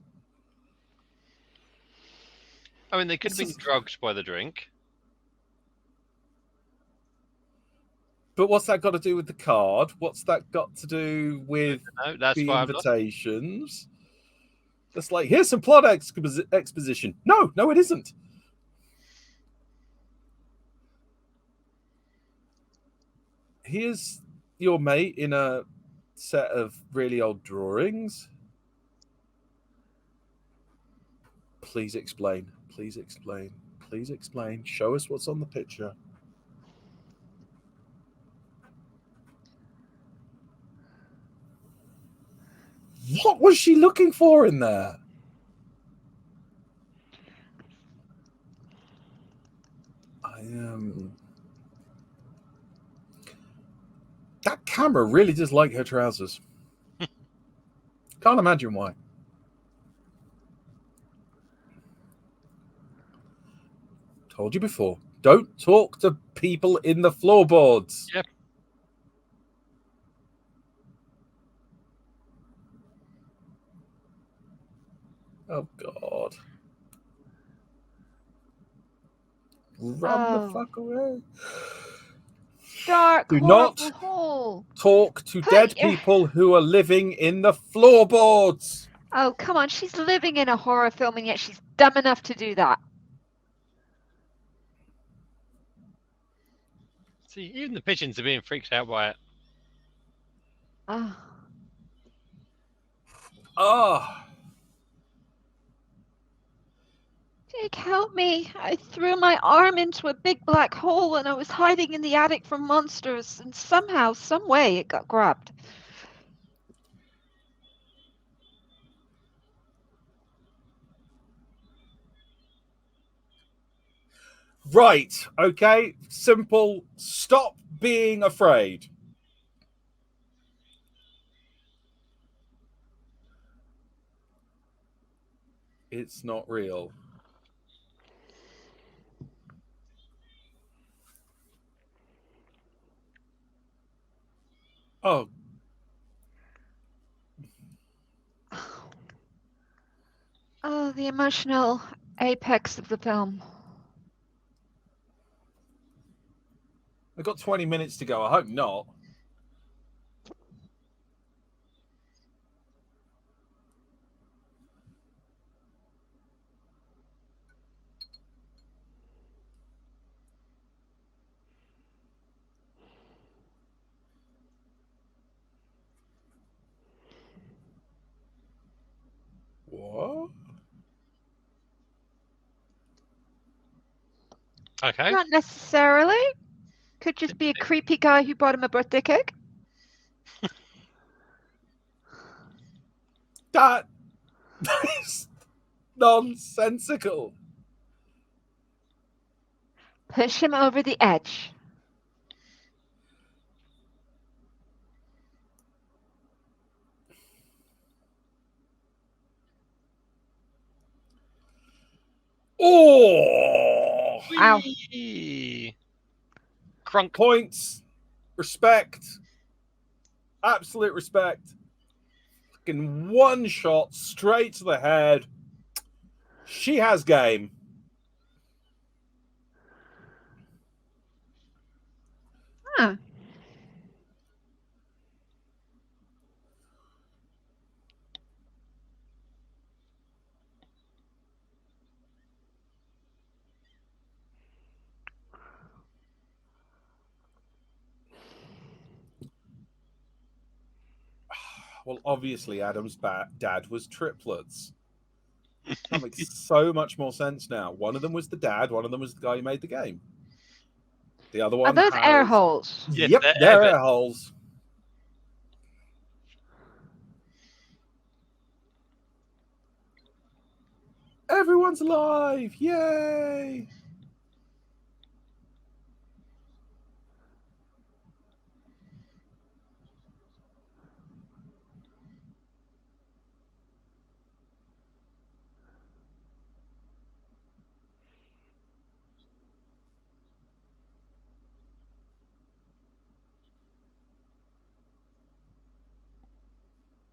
I mean, they could have been drugged by the drink. But what's that got to do with the card? What's that got to do with That's the why invitations? It's like, here's some plot exposition. No, it isn't. Here's your mate in a set of really old drawings. Please explain. Please explain. Please explain. Show us what's on the picture. What was she looking for in there? That camera really does like her trousers. Can't imagine why. Told you before. Don't talk to people in the floorboards. Yep. Oh God. Run the fuck away. Dark, Do horrible not hole. talk to dead people who are living in the floorboards. Oh, come on. She's living in a horror film and yet she's dumb enough to do that. See, even the pigeons are being freaked out by it. Oh. Ah. Jake, help me. I threw my arm into a big black hole and I was hiding in the attic from monsters, and somehow, some way, it got grabbed. Right. Okay. Simple. Stop being afraid. It's not real. Oh. Oh, the emotional apex of the film. I've got 20 minutes to go. I hope not. What? Okay. Not necessarily. Could just be a creepy guy who bought him a birthday cake. That is nonsensical. Push him over the edge. Oh. Ow. Crunk. Points. Respect. Absolute respect. Fucking one shot straight to the head. She has game. Huh. Well, obviously, Adam's dad was triplets. That makes so much more sense now. One of them was the dad. One of them was the guy who made the game. The other one Are those air holes? Yes, Yep, they're they're air holes. Everyone's alive! Yay!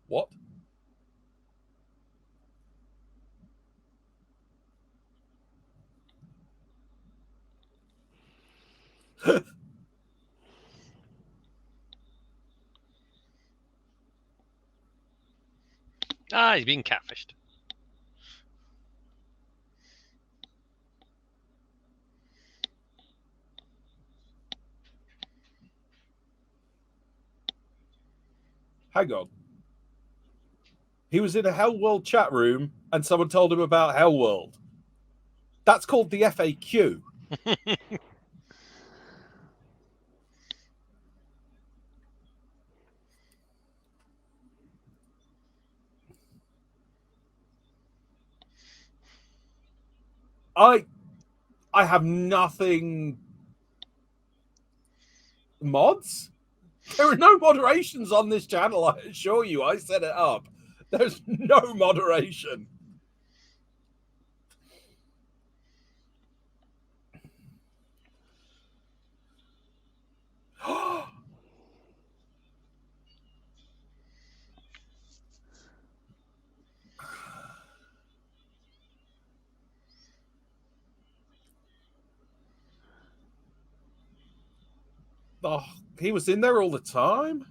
What? he's being catfished. Hang on. He was in a Hellworld chat room and someone told him about Hellworld. That's called the FAQ. I have nothing. Mods? There are no moderations on this channel, I assure you. I set it up. There's no moderation. Oh, he was in there all the time?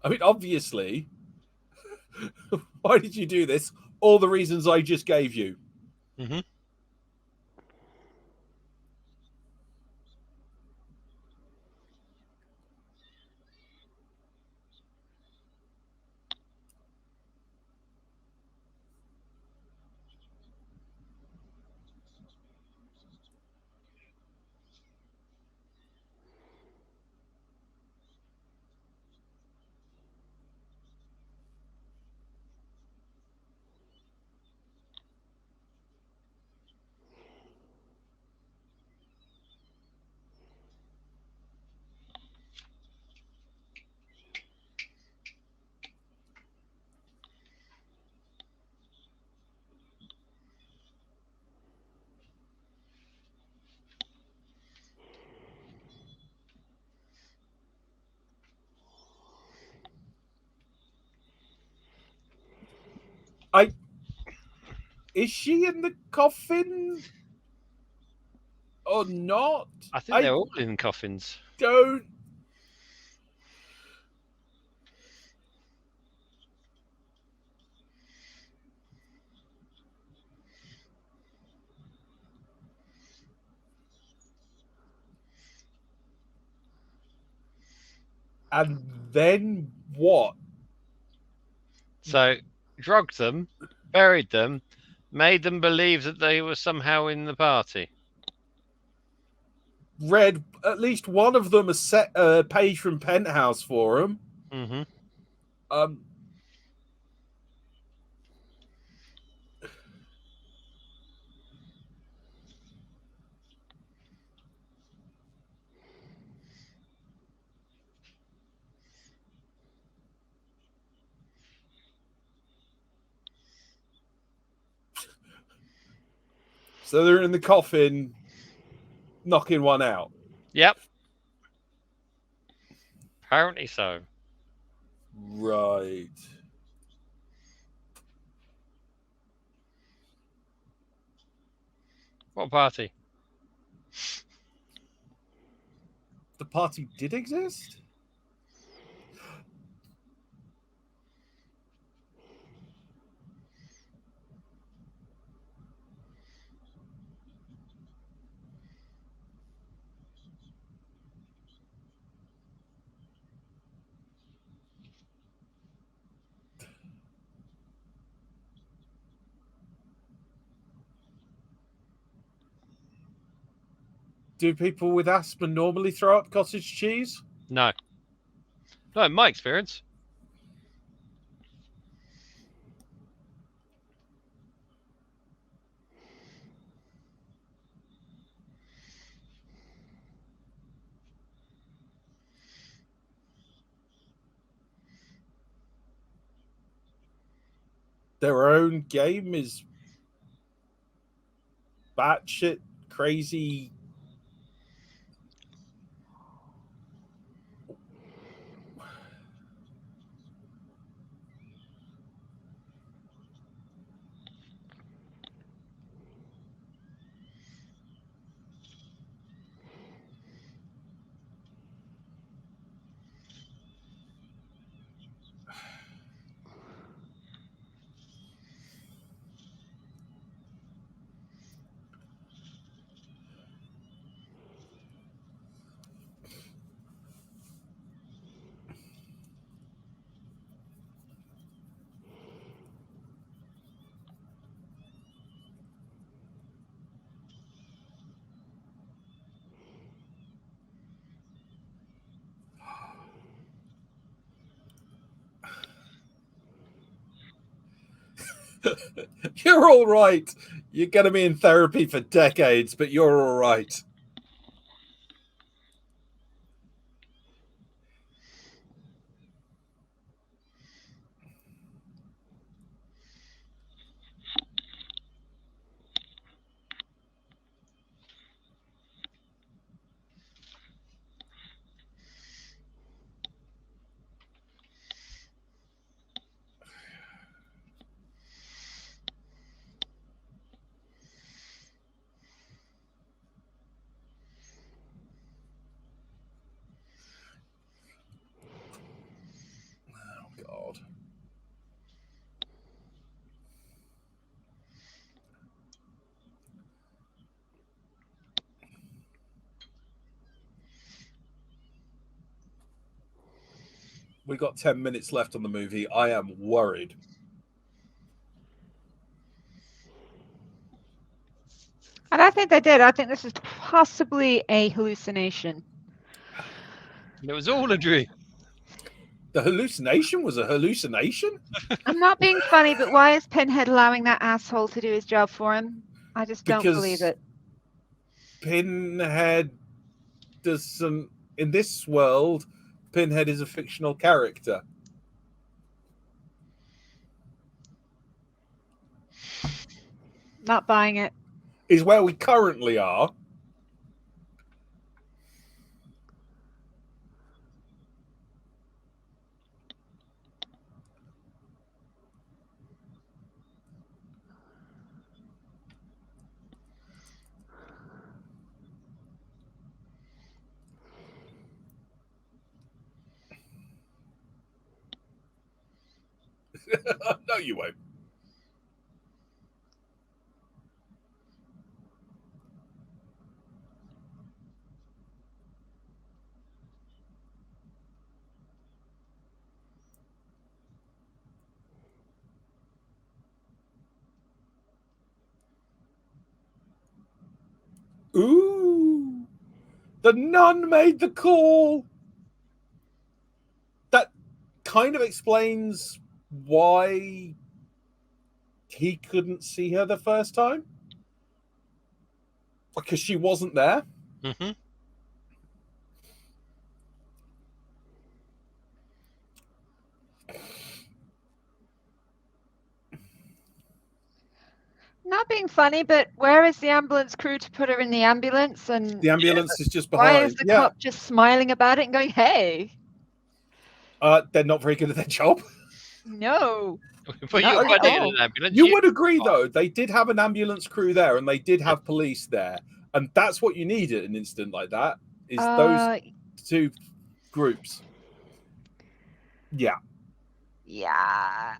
I mean, obviously. Why did you do this? All the reasons I just gave you. Mm-hmm. Is she in the coffin or not? I think they're all in coffins. Don't. And then what? So, drugged them, buried them, made them believe that they were somehow in the party. Read at least one of them a page from Penthouse for him. Mm-hmm. Um, so they're in the coffin, knocking one out. Yep. Apparently so. Right. What party? The party did exist? Do people with asthma normally throw up cottage cheese? No. No, in my experience. Their own game is batshit crazy. You're all right. You're going to be in therapy for decades, but you're all right. We got 10 minutes left on the movie. I am worried. I don't think they did. I think this is possibly a hallucination. It was all a dream. The hallucination was a hallucination? I'm not being funny, but why is Pinhead allowing that asshole to do his job for him? I just don't believe it. Pinhead doesn't... In this world, Pinhead is a fictional character. Not buying it. Is where we currently are. No, you won't. Ooh. The nun made the call. That kind of explains why he couldn't see her the first time. Because she wasn't there. Mm-hmm. Not being funny, but where is the ambulance crew to put her in the ambulance? And The ambulance is just behind. why is the cop just smiling about it and going, hey? They're not very good at their job. No. But you're quite in an ambulance. You would agree, though. They did have an ambulance crew there, and they did have police there. And that's what you need at an incident like that, is those two groups. Yeah. Yeah.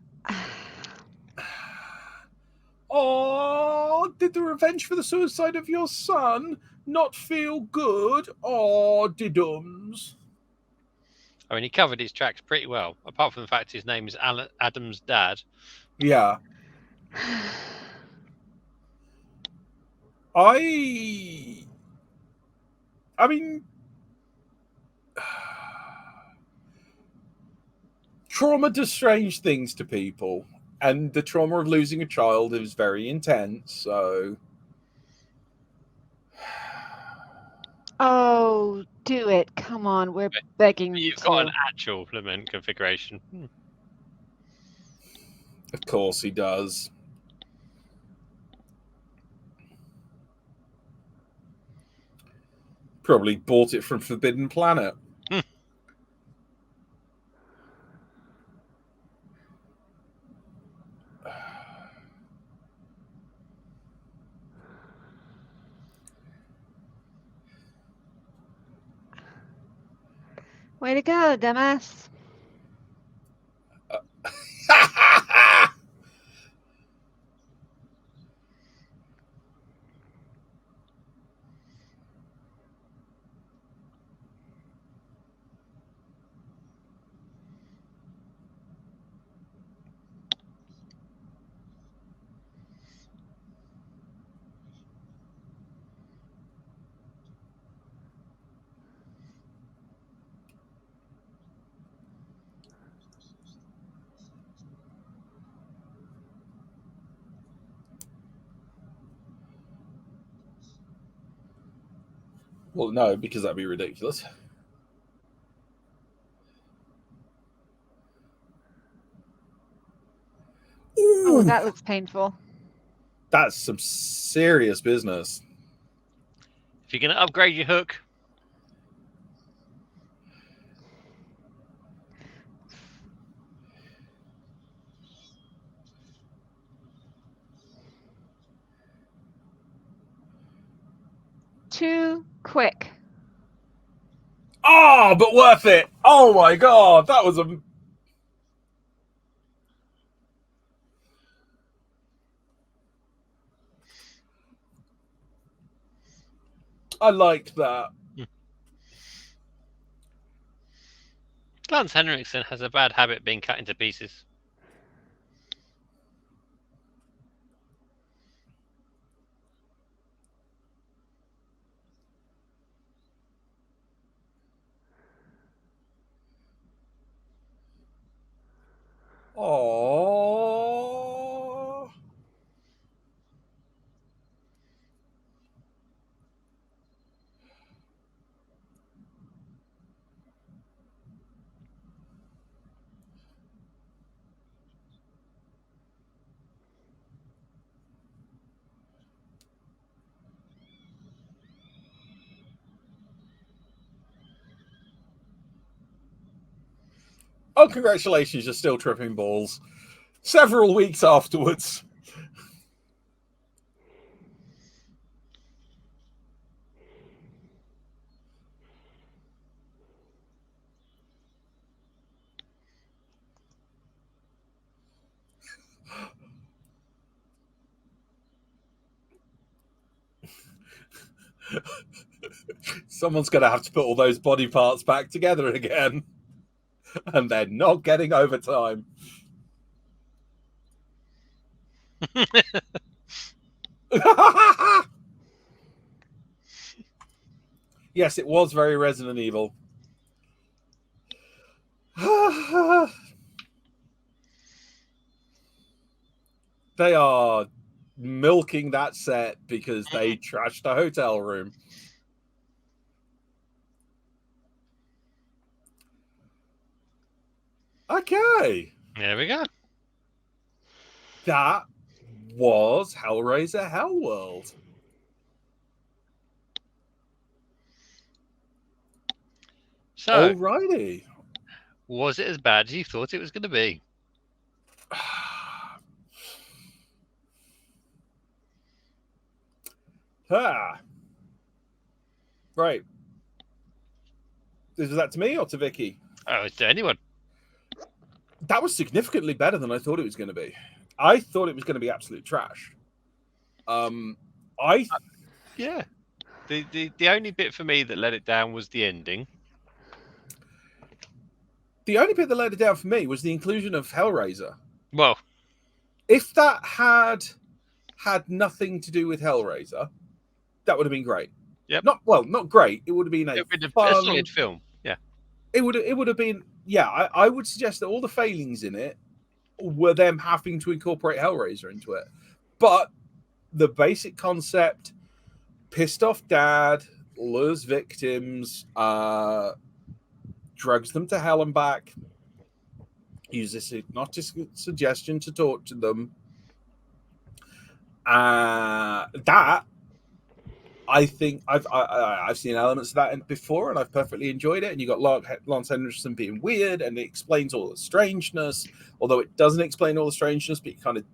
Oh, did the revenge for the suicide of your son not feel good? Oh, didums. I mean, he covered his tracks pretty well, apart from the fact his name is Adam's dad. Yeah. I mean, trauma does strange things to people, and the trauma of losing a child is very intense, so... Oh, do it. Come on, we're begging you to. You've got an actual lament configuration. Of course he does. Probably bought it from Forbidden Planet. Way to go, dumbass. Well, no, because that'd be ridiculous. Oh, that looks painful. That's some serious business. If you're going to upgrade your hook, Too quick. Oh, but worth it. Oh my god, that was a... I liked that. Lance Henriksen has a bad habit being cut into pieces. Oh. Oh, congratulations, you're still tripping balls. Several weeks afterwards. Someone's going to have to put all those body parts back together again. And they're not getting overtime. Yes, it was very Resident Evil. They are milking that set because they trashed a hotel room. Okay. There we go. That was Hellraiser Hellworld. So, alrighty. Was it as bad as you thought it was going to be? Right. Is that to me or to Vicky? Oh, it's to anyone. That was significantly better than I thought it was going to be. I thought it was going to be absolute trash. Yeah. The only bit for me that let it down was the ending. The only bit that let it down for me was the inclusion of Hellraiser. Well, if that had nothing to do with Hellraiser, that would have been great. Yep. Not great. It would have been a solid film. Yeah. It would have been. Yeah, I would suggest that all the failings in it were them having to incorporate Hellraiser into it. But the basic concept, pissed off dad, lures victims, drugs them to hell and back, uses hypnotic suggestion to torture them. That I think I've seen elements of that before, and I've perfectly enjoyed it. And you got Lance Henriksen being weird, and it explains all the strangeness. Although it doesn't explain all the strangeness, but you kind of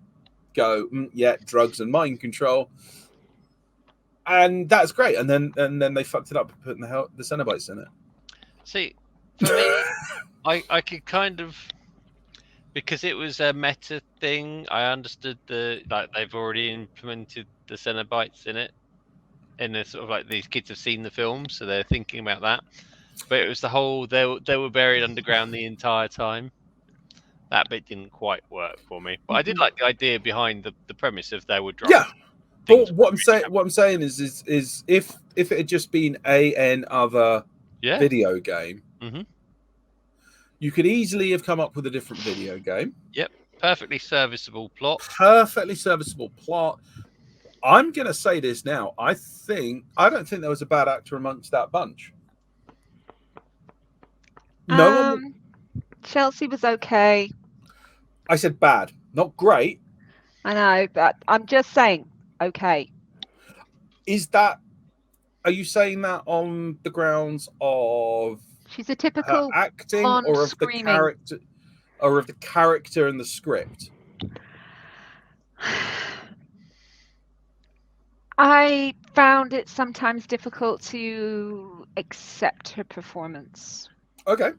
go, yeah, drugs and mind control, and that's great. And then they fucked it up putting the Cenobites in it. See, for me, I could kind of, because it was a meta thing. I understood they've already implemented the Cenobites in it. And they're sort of like, these kids have seen the film, so they're thinking about that. But it was the whole they were buried underground the entire time. That bit didn't quite work for me. But I did like the idea behind the premise of they would drop. Yeah. But what I'm saying is if it had just been another video game, you could easily have come up with a different video game. Yep. Perfectly serviceable plot. I'm going to say this now. I don't think there was a bad actor amongst that bunch. Chelsea was okay. I said bad, not great. I know, but I'm just saying okay. Are you saying that on the grounds of she's a typical acting or of screaming. the character, or of the character and the script? I found it sometimes difficult to accept her performance. Okay.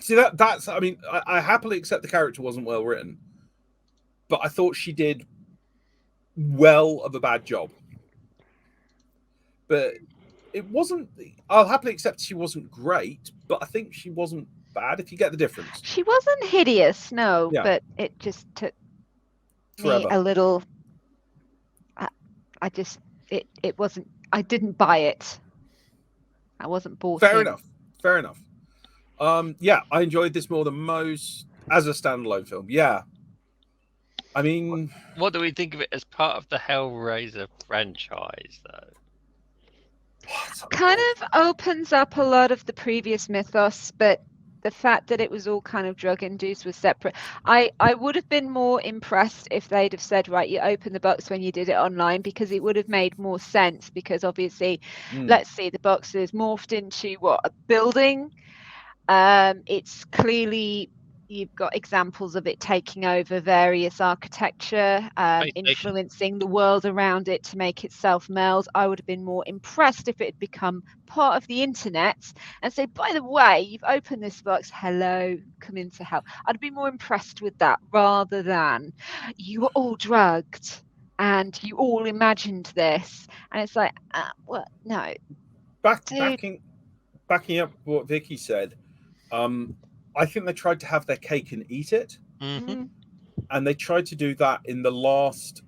See, that's, I mean, I happily accept the character wasn't well written, but I thought she did well of a bad job. But it wasn't. I'll happily accept she wasn't great, but I think she wasn't bad. If you get the difference, She wasn't hideous, no, Yeah. but it just took me Forever. a little. It wasn't. I didn't buy it. I wasn't bought Fair in. enough. Fair enough. Yeah, I enjoyed this more than most as a standalone film. Yeah. I mean, What do we think of it as part of the Hellraiser franchise, though? Kind of opens up a lot of the previous mythos, but the fact that it was all kind of drug induced was separate. I would have been more impressed if they'd have said, right, you open the box when you did it online, because it would have made more sense, because obviously, let's see, the box is morphed into what, a building. It's clearly, you've got examples of it taking over various architecture, influencing the world around it to make itself meld. I would have been more impressed if it had become part of the internet and say, by the way, you've opened this box, hello, come into hell. I'd be more impressed with that, rather than you were all drugged and you all imagined this. And it's like, well, no. Backing up what Vicky said, I think they tried to have their cake and eat it. Mm-hmm. And they tried to do that in the last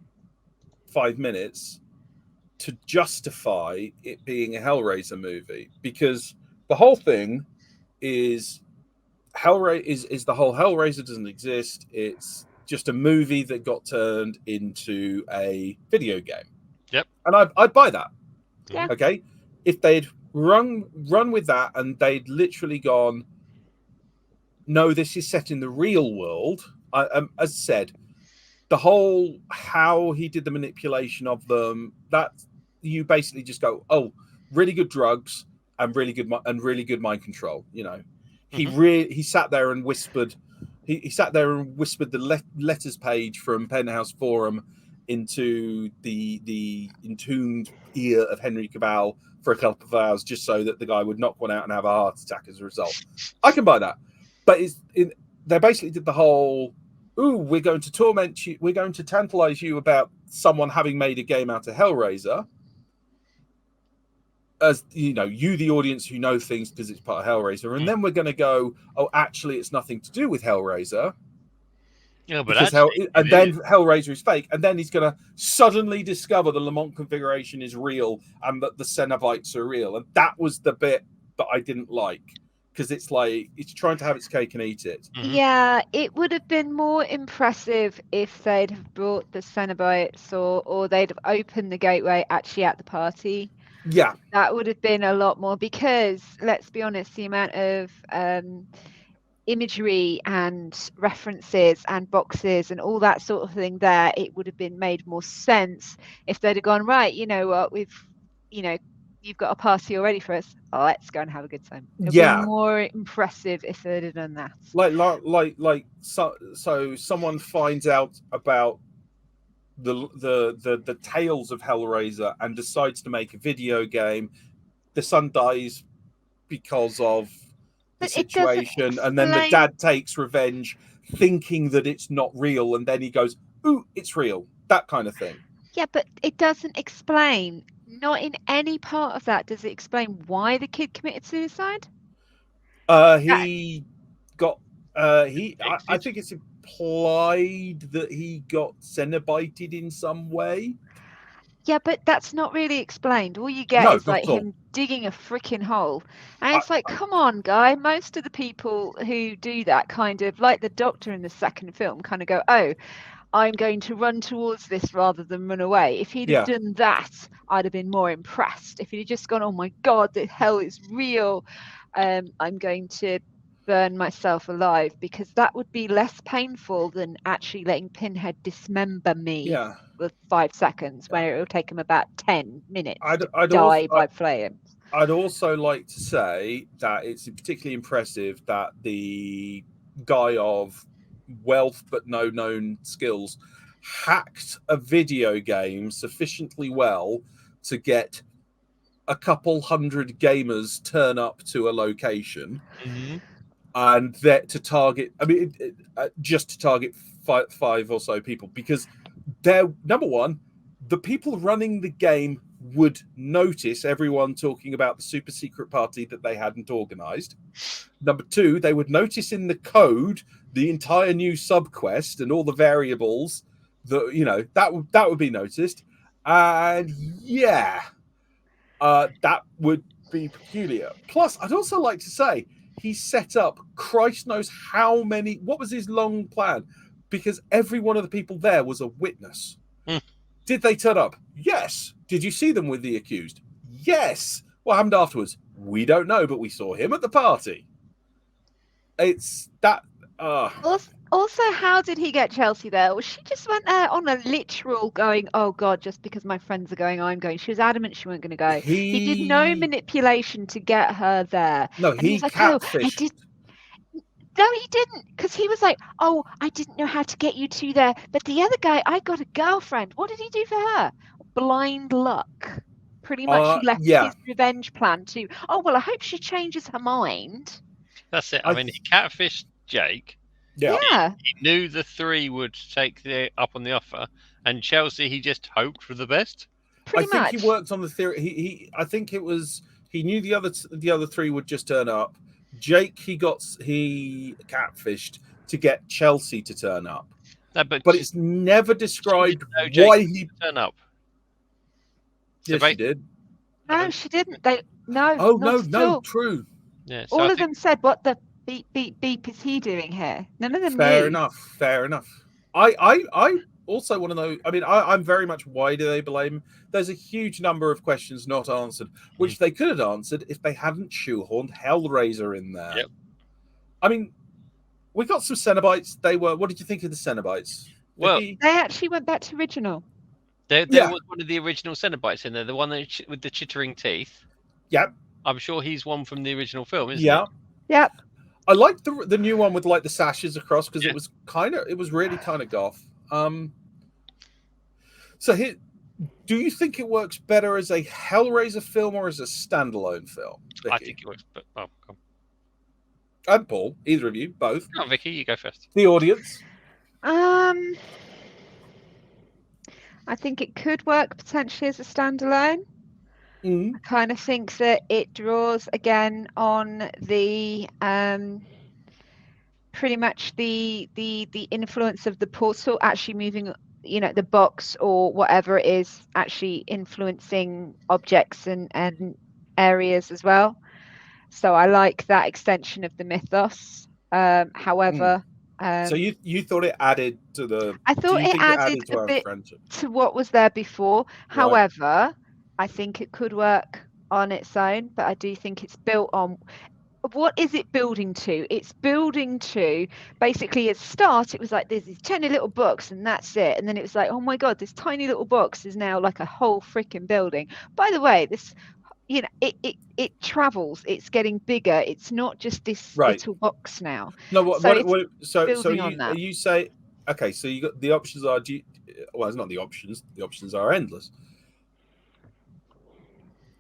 5 minutes to justify it being a Hellraiser movie, because the whole thing is is the whole Hellraiser doesn't exist. It's just a movie that got turned into a video game. Yep. And I'd buy that. Yeah. Okay. If they'd run with that and they'd literally gone, no, this is set in the real world. As I said, the whole how he did the manipulation of them, that you basically just go, oh, really good drugs and really good mind control. You know, he sat there and whispered. He sat there and whispered the letters page from Penthouse Forum into the entombed ear of Henry Cavill for a couple of hours, just so that the guy would knock one out and have a heart attack as a result. I can buy that. But they basically did the whole, ooh, we're going to torment you, we're going to tantalize you about someone having made a game out of Hellraiser. As you know, you, the audience who know things because it's part of Hellraiser. And then we're going to go, oh, actually, it's nothing to do with Hellraiser. Yeah, but because then Hellraiser is fake. And then he's going to suddenly discover the Lamont configuration is real and that the Cenobites are real. And that was the bit that I didn't like. Because it's like, it's trying to have its cake and eat it. Yeah, it would have been more impressive if they'd have brought the Cenobites or they'd have opened the gateway actually at the party. Yeah. That would have been a lot more, because, let's be honest, the amount of imagery and references and boxes and all that sort of thing there, it would have been made more sense if they'd have gone, right, you know what, you've got a party already for us. Let's go and have a good time. It'd be more impressive if they'd have done that. So someone finds out about the tales of Hellraiser and decides to make a video game. The son dies because of the situation, and then the dad takes revenge, thinking that it's not real, and then he goes, "Ooh, it's real." That kind of thing. Yeah, but it doesn't explain. Not in any part of that does it explain why the kid committed suicide. I think it's implied that he got Cenobited in some way. Yeah, but that's not really explained. All you get is like him digging a freaking hole. And it's like, come on, guy. Most of the people who do that kind of, like the doctor in the second film, kind of go, oh, I'm going to run towards this rather than run away. If he'd have done that, I'd have been more impressed. If he'd have just gone, oh my God, the hell is real. I'm going to burn myself alive, because that would be less painful than actually letting Pinhead dismember me for 5 seconds, where it will take him about 10 minutes to die by flames. I'd also like to say that it's particularly impressive that the guy of wealth but no known skills hacked a video game sufficiently well to get a couple hundred gamers turn up to a location. And that to target, just to target five or so people, because they're, number one, the people running the game would notice everyone talking about the super secret party that they hadn't organized. Number 2, they would notice in the code the entire new subquest and all the variables that, that would be noticed. And yeah, that would be peculiar. Plus, I'd also like to say he set up Christ knows how many. What was his long plan? Because every one of the people there was a witness. Did they turn up? Yes. Did you see them with the accused? Yes. What happened afterwards? We don't know, but we saw him at the party. It's that. Also, how did he get Chelsea there? Well, she just went there on a literal going, oh God, just because my friends are going, I'm going. She was adamant she wasn't going to go. He did no manipulation to get her there. No, and he was like, catfished. No, he didn't, because he was like, oh, I didn't know how to get you two there. But the other guy, I got a girlfriend. What did he do for her? Blind luck. Pretty much, he left his revenge plan to, oh, well, I hope she changes her mind. That's it. I mean, he catfished Jake. Yeah. He knew the 3 would take up on the offer. And Chelsea, he just hoped for the best. Pretty much. I think he worked on the theory. I think it was, he knew the other 3 would just turn up. Jake, he catfished to get Chelsea to turn up. No, but it's never described why he turn up. Yes, she did. No, she didn't. No. Oh, no, true. Yeah, so all of them said, what the beep is he doing here? None of them Fair knew. enough. I also want to know, I mean, I'm very much, why do they blame? There's a huge number of questions not answered, which they could have answered if they hadn't shoehorned Hellraiser in there. Yep. I mean, we got some Cenobites. What did you think of the Cenobites? Well, Vicky? They actually went back to original. There was one of the original Cenobites in there, the one with the chittering teeth. Yep. I'm sure he's one from the original film, isn't he? Yep. I like the new one with like the sashes across, because it was really kind of goth. So here, do you think it works better as a Hellraiser film or as a standalone film, Vicky? I think it works. But come on. And Paul, either of you, both. Oh, Vicky, you go first. The audience. I think it could work potentially as a standalone. I kind of think that it draws again on the pretty much the influence of the portal actually moving, the box or whatever it is actually influencing objects and areas as well. So I like that extension of the mythos. However, so you thought it added to the? I thought it added a bit to what was there before. Right. However, I think it could work on its own, but I do think it's built on. What is it building to? It's building to basically at start it was like there's these tiny little books and that's it, and then it was like, oh my god, this tiny little box is now like a whole freaking building. By the way, this, it travels. It's getting bigger. It's not just this little box now. No, so you say, okay, so you got the options are, well, it's not the options. The options are endless.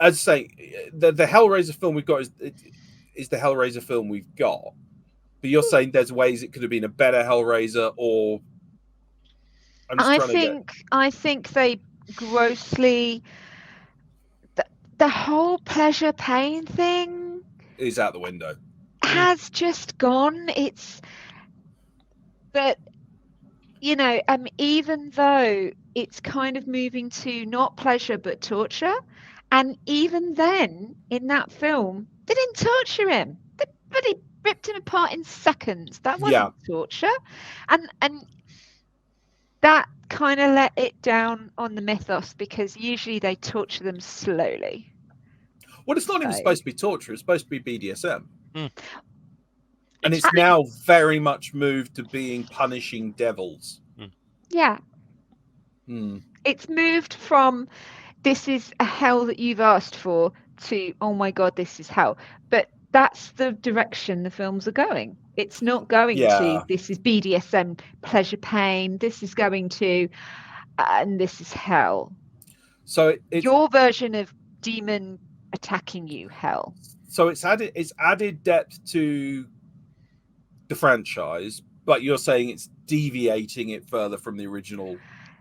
I'd say the Hellraiser film we've got is the Hellraiser film we've got. But you're saying there's ways it could have been a better Hellraiser, or I think they grossly the whole pleasure pain thing is out the window. Has just gone. It's that even though it's kind of moving to not pleasure but torture. And even then, in that film, they didn't torture him. They ripped him apart in seconds. That wasn't torture. And that kind of let it down on the mythos, because usually they torture them slowly. Well, it's not even supposed to be torture. It's supposed to be BDSM. And it's now very much moved to being punishing devils. Yeah. It's moved from... this is a hell that you've asked for, to, oh my god, this is hell. But that's the direction the films are going. It's not going to, this is BDSM, pleasure, pain. This is going to, and this is hell. So it's your version of demon attacking you, hell. So it's added depth to the franchise, but you're saying it's deviating it further from the original.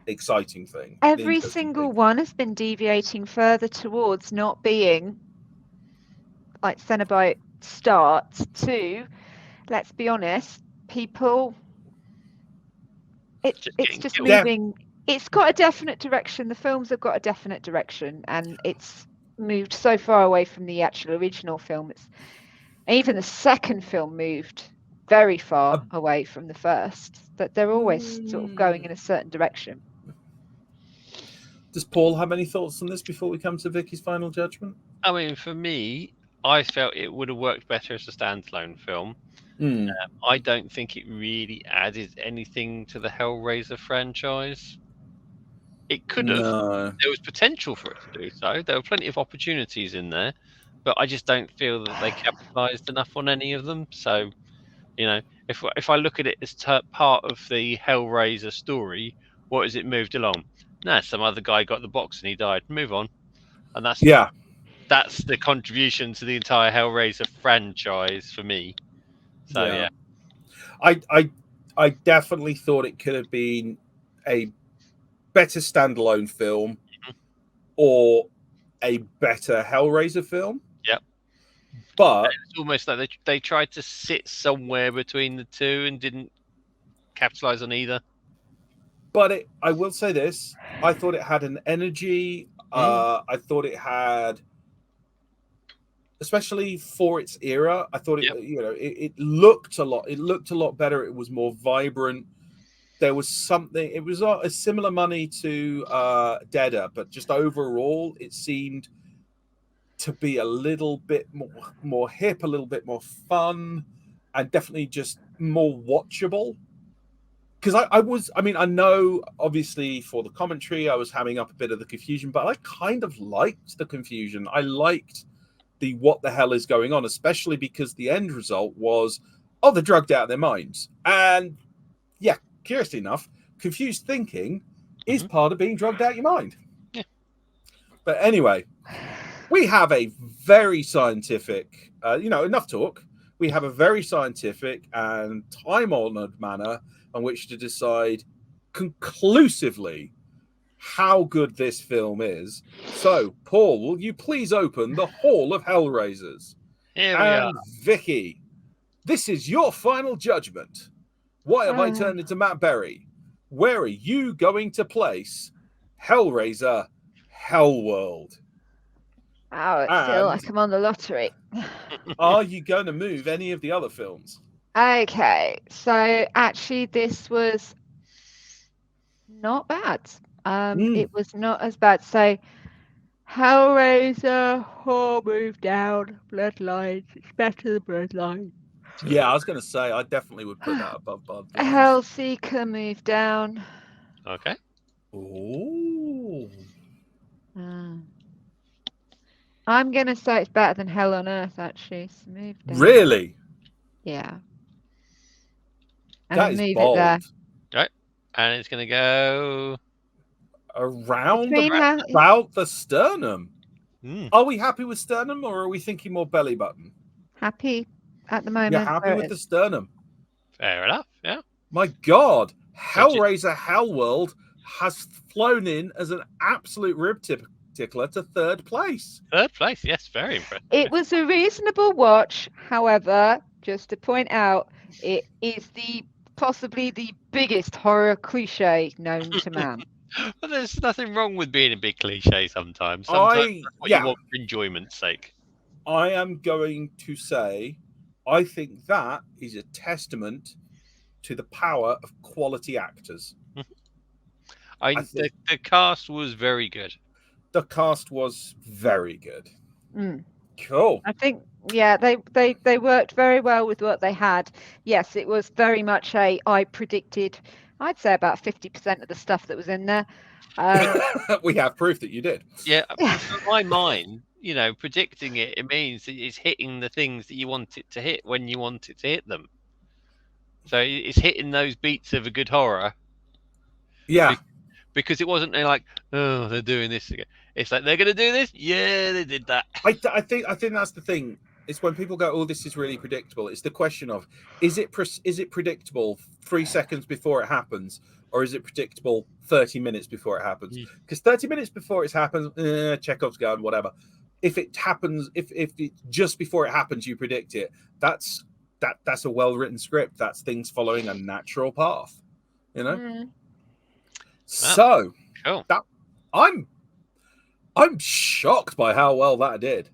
exciting thing. Every single one has been deviating further towards not being like Cenobite start to, let's be honest, people. It's just moving. It's got a definite direction. The films have got a definite direction, and it's moved so far away from the actual original film. Even the second film moved very far away from the first. That they're always sort of going in a certain direction. Does Paul have any thoughts on this before we come to Vicky's final judgment? I mean, for me, I felt it would have worked better as a standalone film. I don't think it really added anything to the Hellraiser franchise. It could have. No. There was potential for it to do so. There were plenty of opportunities in there, but I just don't feel that they capitalized enough on any of them. So, you know, if I look at it as part of the Hellraiser story, what has it moved along? No, some other guy got the box and he died. Move on. And that's the contribution to the entire Hellraiser franchise for me. So yeah. I definitely thought it could have been a better standalone film or a better Hellraiser film. Yep. But it's almost like they tried to sit somewhere between the two and didn't capitalize on either. But I will say this: I thought it had an energy. I thought it had, especially for its era, I thought it looked a lot. It looked a lot better. It was more vibrant. There was something. It was a similar money to Deader, but just overall, it seemed to be a little bit more hip, a little bit more fun, and definitely just more watchable. Because I know obviously for the commentary, I was having up a bit of the confusion, but I kind of liked the confusion. I liked the what the hell is going on, especially because the end result was, they're drugged out of their minds. And yeah, curiously enough, confused thinking is part of being drugged out your mind. Yeah. But anyway, we have a very scientific, enough talk. We have a very scientific and time-honored manner on which to decide conclusively how good this film is. So, Paul, will you please open the Hall of Hellraisers? Here we are. Vicky, this is your final judgment. Why have I turned into Matt Berry? Where are you going to place Hellraiser Hellworld? Oh, I feel like I'm on the lottery. Are you going to move any of the other films? Okay, so actually this was not bad. It was not as bad. So Hellraiser, move down, Bloodlines. It's better than Bloodlines. Yeah, I was going to say, I definitely would put that above Bloodlines. Hellseeker, move down. Okay. Ooh. I'm going to say it's better than Hell on Earth, actually. So move down. Really? Yeah. And that is move bold. It there. Right. And it's going to go around about the sternum. Are we happy with sternum, or are we thinking more belly button? Happy at the moment. You're happy with the sternum? Fair enough, yeah. My God. Hellraiser Hellworld has flown in as an absolute rib tickler to third place. Third place, yes, very impressive. It was a reasonable watch. However, just to point out, it is possibly the biggest horror cliche known to man. But there's nothing wrong with being a big cliche sometimes. Sometimes that's what you want for enjoyment's sake. I am going to say, I think that is a testament to the power of quality actors. The cast was very good. The cast was very good. Cool. I think, they worked very well with what they had. Yes, it was very much I predicted, I'd say about 50% of the stuff that was in there. We have proof that you did. Yeah, in my mind, predicting it means it's hitting the things that you want it to hit when you want it to hit them. So it's hitting those beats of a good horror. Yeah. Because it wasn't like, they're doing this again. It's like, they're going to do this? Yeah, they did that. I think that's the thing. It's when people go, this is really predictable. It's the question of, is it predictable 3 seconds before it happens? or is it predictable 30 minutes before it happens? Because 30 minutes before it happens, Chekhov's gun, whatever. If it happens, if it just before it happens, you predict it. That's a well-written script. That's things following a natural path, you know. So cool. I'm shocked by how well that did.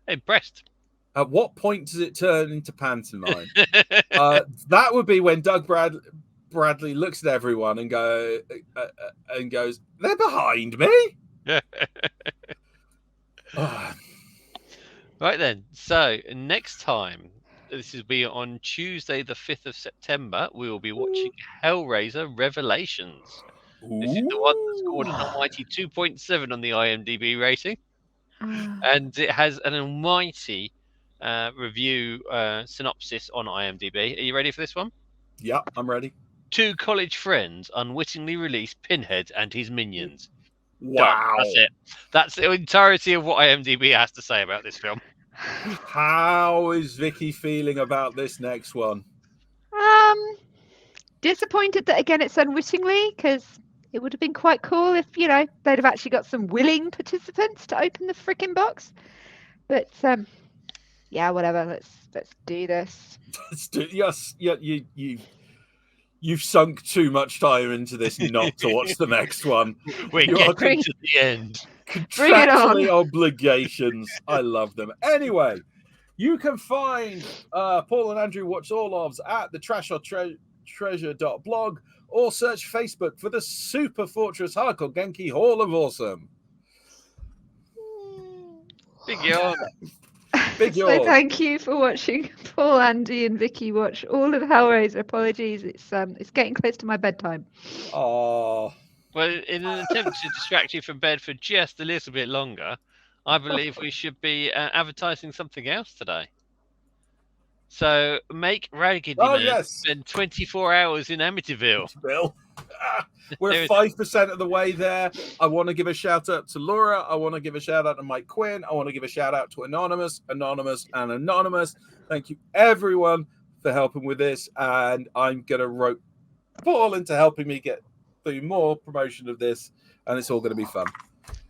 Impressed. At what point does it turn into pantomime? That would be when Doug Bradley looks at everyone and goes, "They're behind me." Right then. So next time, this will be on Tuesday, the 5th of September. We will be watching Hellraiser Revelations. This is the one that scored an almighty 2.7 on the IMDb rating, and it has an almighty review synopsis on IMDb. Are you ready for this one? Yeah, I'm ready. 2 college friends unwittingly release Pinhead and his minions. Wow. Done. That's it. That's the entirety of what IMDb has to say about this film. How is Vicky feeling about this next one? Disappointed that again it's unwittingly, because it would have been quite cool if, you know, they'd have actually got some willing participants to open the freaking box. But yeah, whatever. Let's do this. Yes, yeah, you've sunk too much time into this not to watch the next one. We're getting to the end. Contractually obligations. I love them. Anyway, you can find Paul and Andrew Watch All Ofs at the Trash or Treasure.blog, or search Facebook for the Super Fortress Hardcore Genki Hall of Awesome. Big yawn. Big yawn. So thank you for watching Paul, Andy, and Vicky watch all of Hellraiser. Apologies, it's getting close to my bedtime. Oh. Well, in an attempt to distract you from bed for just a little bit longer, I believe we should be advertising something else today. So make Raggedy Man spend 24 hours in Amityville. We're 5% of the way there. I want to give a shout out to Laura. I want to give a shout out to Mike Quinn. I want to give a shout out to Anonymous. Thank you, everyone, for helping with this. And I'm going to rope Paul into helping me get through more promotion of this. And it's all going to be fun.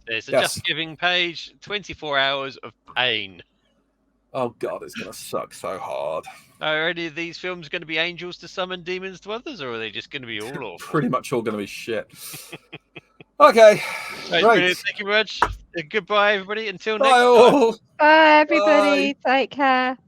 There's a Just Giving page, 24 hours of pain. Oh, God, it's going to suck so hard. Are any of these films going to be angels to some and demons to others, or are they just going to be all awful? Pretty much all going to be shit. Okay. Right. Thank you very much. Goodbye, everybody. Until next time. Bye, everybody. Bye. Take care.